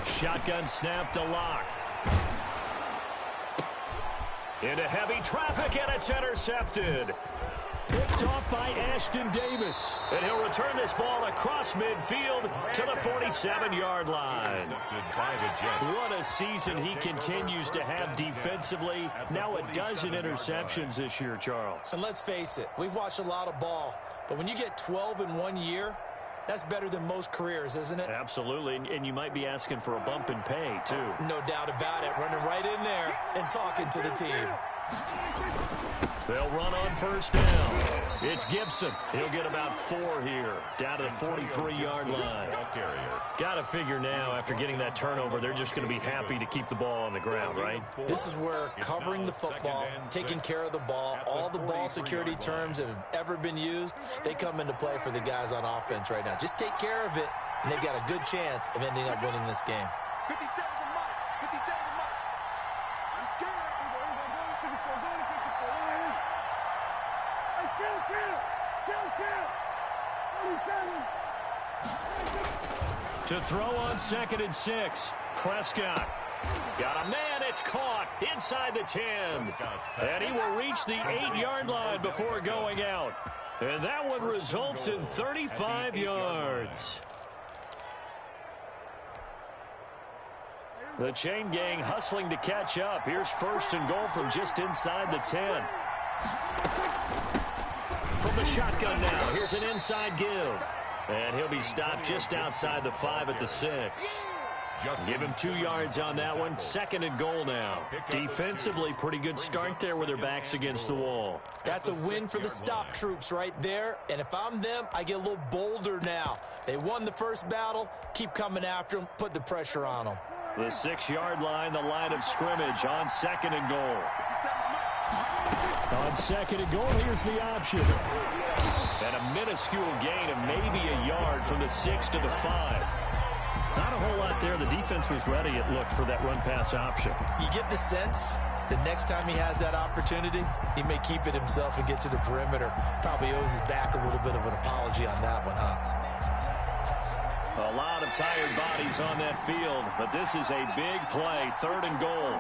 Shotgun snap to Locke. Into heavy traffic, and it's intercepted. Picked off by Ashton Davis. And he'll return this ball across midfield to the 47-yard line. What a season he continues to have defensively. Now a dozen interceptions this year, Charles.
And let's face it, we've watched a lot of ball. But when you get 12 in 1 year, that's better than most careers, isn't it?
Absolutely, and you might be asking for a bump in pay, too.
No doubt about it. Running right in there and talking to the team.
They'll run on 1st down. It's Gibson. He'll get about 4 here, down to the 43-yard line. Got to figure now, after getting that turnover, they're just going to be happy to keep the ball on the ground, right?
This is where covering the football, taking care of the ball, all the ball security terms that have ever been used, they come into play for the guys on offense right now. Just take care of it, and they've got a good chance of ending up winning this game.
57 to Mike. 57 to Mike. I'm scared.
To throw on 2nd and 6. Prescott. Got a man. It's caught inside the 10. And he will reach the 8-yard line before going out. And that one results in 35 yards. The chain gang hustling to catch up. Here's 1st and goal from just inside the 10. From the shotgun now, here's an inside give. And he'll be stopped just outside the 5 at the 6. Give him 2 yards on that one. 2nd and goal now. Defensively, pretty good start there with their backs against the wall.
That's a win for the stop troops right there. And if I'm them, I get a little bolder now. They won the first battle. Keep coming after them. Put the pressure on them.
The 6-yard line, the line of scrimmage on 2nd and goal. On 2nd and goal, here's the option. And a minuscule gain of maybe a yard from the 6 to the 5. Not a whole lot there. The defense was ready, it looked, for that run-pass option.
You get the sense that next time he has that opportunity, he may keep it himself and get to the perimeter. Probably owes his back a little bit of an apology on that one, huh?
A lot of tired bodies on that field, but this is a big play. 3rd and goal.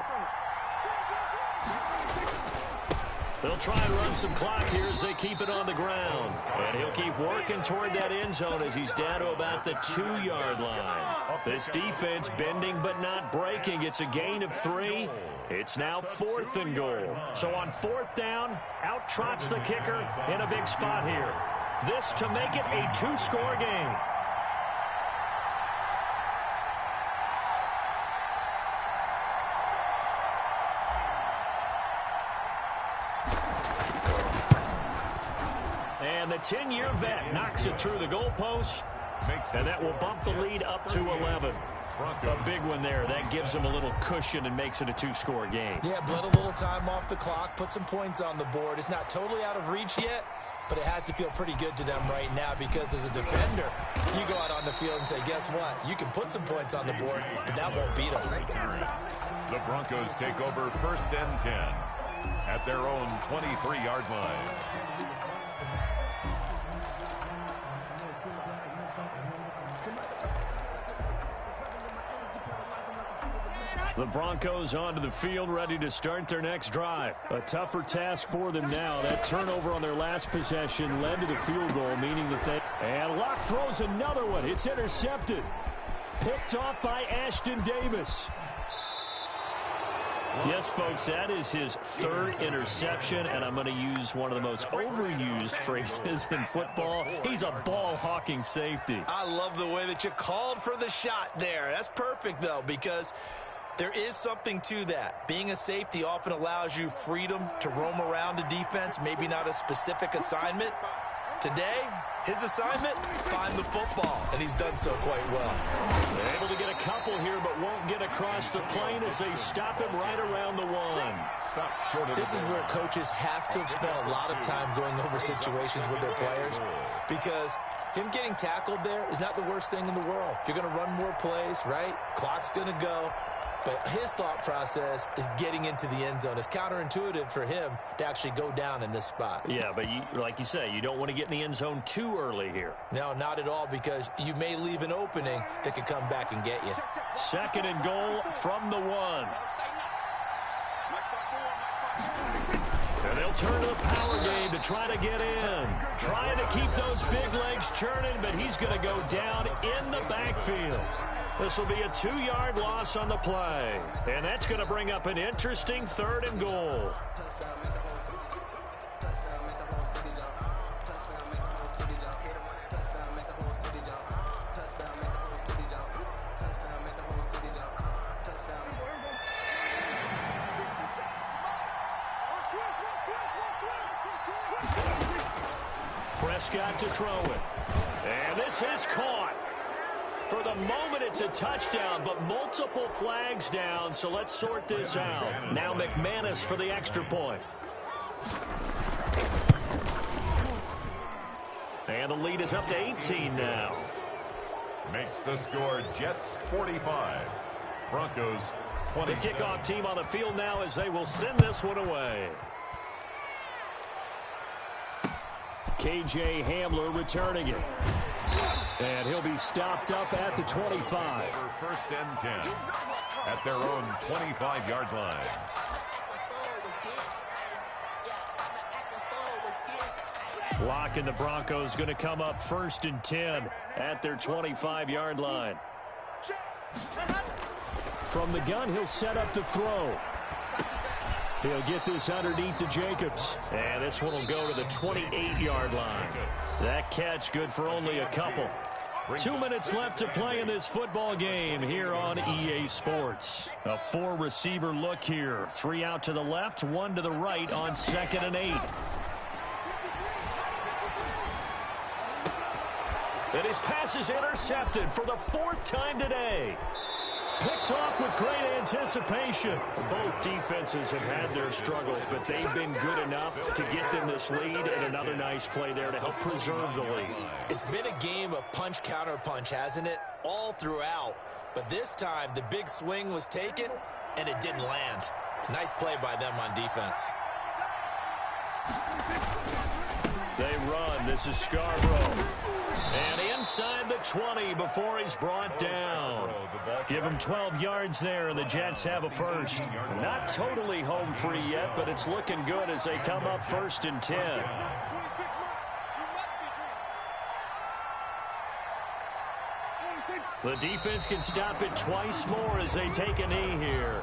They'll try and run some clock here as they keep it on the ground. And he'll keep working toward that end zone as he's down to about the 2-yard line. This defense bending but not breaking. It's a gain of 3. It's now 4th and goal. So on 4th down, out trots the kicker in a big spot here. This to make it a 2-score game. And the 10-year vet knocks it through the goalpost. And that will bump the lead up to 11. A big one there. That gives them a little cushion and makes it a two-score game.
Yeah, bled a little time off the clock, put some points on the board. It's not totally out of reach yet, but it has to feel pretty good to them right now because as a defender, you go out on the field and say, guess what? You can put some points on the board, but that won't beat us.
The Broncos take over 1st and 10 at their own 23-yard line.
The Broncos onto the field, ready to start their next drive. A tougher task for them now. That turnover on their last possession led to the field goal, meaning that they... And Locke throws another one. It's intercepted. Picked off by Ashton Davis. Yes, folks, that is his 3rd interception, and I'm going to use one of the most overused phrases in football. He's a ball-hawking safety.
I love the way that you called for the shot there. That's perfect, though, because there is something to that. Being a safety often allows you freedom to roam around a defense, maybe not a specific assignment. Today, his assignment, find the football, and he's done so quite well.
They're able to get a couple here, but won't get across the plane as they stop him right around the 1.
This is where coaches have to have spent a lot of time going over situations with their players because him getting tackled there is not the worst thing in the world. You're going to run more plays, right? Clock's going to go. But his thought process is getting into the end zone. It's counterintuitive for him to actually go down in this spot.
Yeah, but like you say, you don't want to get in the end zone too early here.
No, not at all, because you may leave an opening that could come back and get you.
2nd and goal from the 1. And they'll turn to the power game to try to get in. Trying to keep those big legs churning, but he's going to go down in the backfield. This will be a 2-yard loss on the play. And that's going to bring up an interesting 3rd and goal. Prescott to throw it. And this is caught. For the moment, it's a touchdown, but multiple flags down, so let's sort this out. Now McManus for the extra point. And the lead is up to 18 now.
Makes the score Jets 45, Broncos 20.
The kickoff team on the field now as they will send this one away. KJ Hamler returning it. And he'll be stopped up at the 25.
1st and 10 at their own 25-yard line.
Locke and the Broncos going to come up 1st and 10 at their 25-yard line. From the gun, he'll set up to throw. He'll get this underneath to Jacobs. And this one will go to the 28-yard line. That catch good for only a couple. 2 minutes left to play in this football game here on EA Sports. A 4-receiver look here. 3 out to the left, 1 to the right on 2nd and 8. And his pass is intercepted for the 4th time today. Picked off with great anticipation. Both defenses have had their struggles, but they've been good enough to get them this lead, and another nice play there to help preserve the lead.
It's been a game of punch-counter-punch, hasn't it? All throughout. But this time, the big swing was taken, and it didn't land. Nice play by them on defense.
They run. This is Scarborough. And inside the 20 before he's brought down. Give him 12 yards there, and the Jets have a first. Not totally home free yet, but it's looking good as they come up 1st and 10. The defense can stop it twice more as they take a knee here.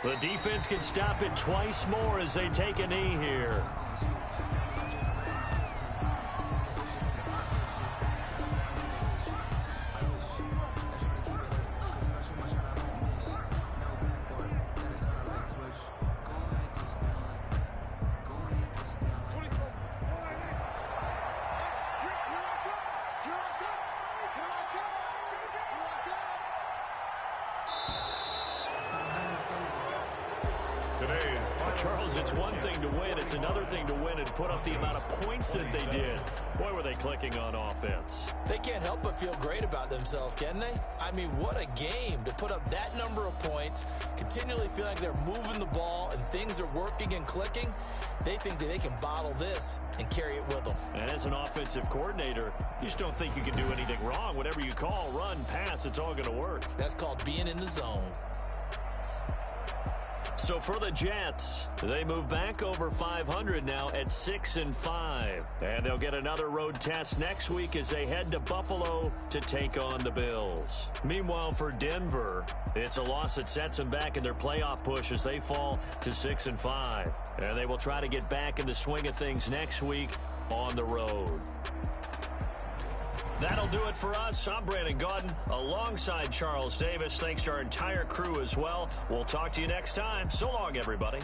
The defense can stop it twice more as they take a knee here. Charles, it's one thing to win. It's another thing to win and put up the amount of points that they did. Boy, were they clicking on offense.
They can't help but feel great about themselves, can they? I mean, what a game to put up that number of points, continually feel like they're moving the ball and things are working and clicking. They think that they can bottle this and carry it with them.
And as an offensive coordinator, you just don't think you can do anything wrong. Whatever you call, run, pass, it's all going to work.
That's called being in the zone.
So for the Jets, they move back over 500 now at 6-5. And they'll get another road test next week as they head to Buffalo to take on the Bills. Meanwhile, for Denver, it's a loss that sets them back in their playoff push as they fall to 6-5. And they will try to get back in the swing of things next week on the road. That'll do it for us. I'm Brandon Gaudin alongside Charles Davis. Thanks to our entire crew as well. We'll talk to you next time. So long, everybody.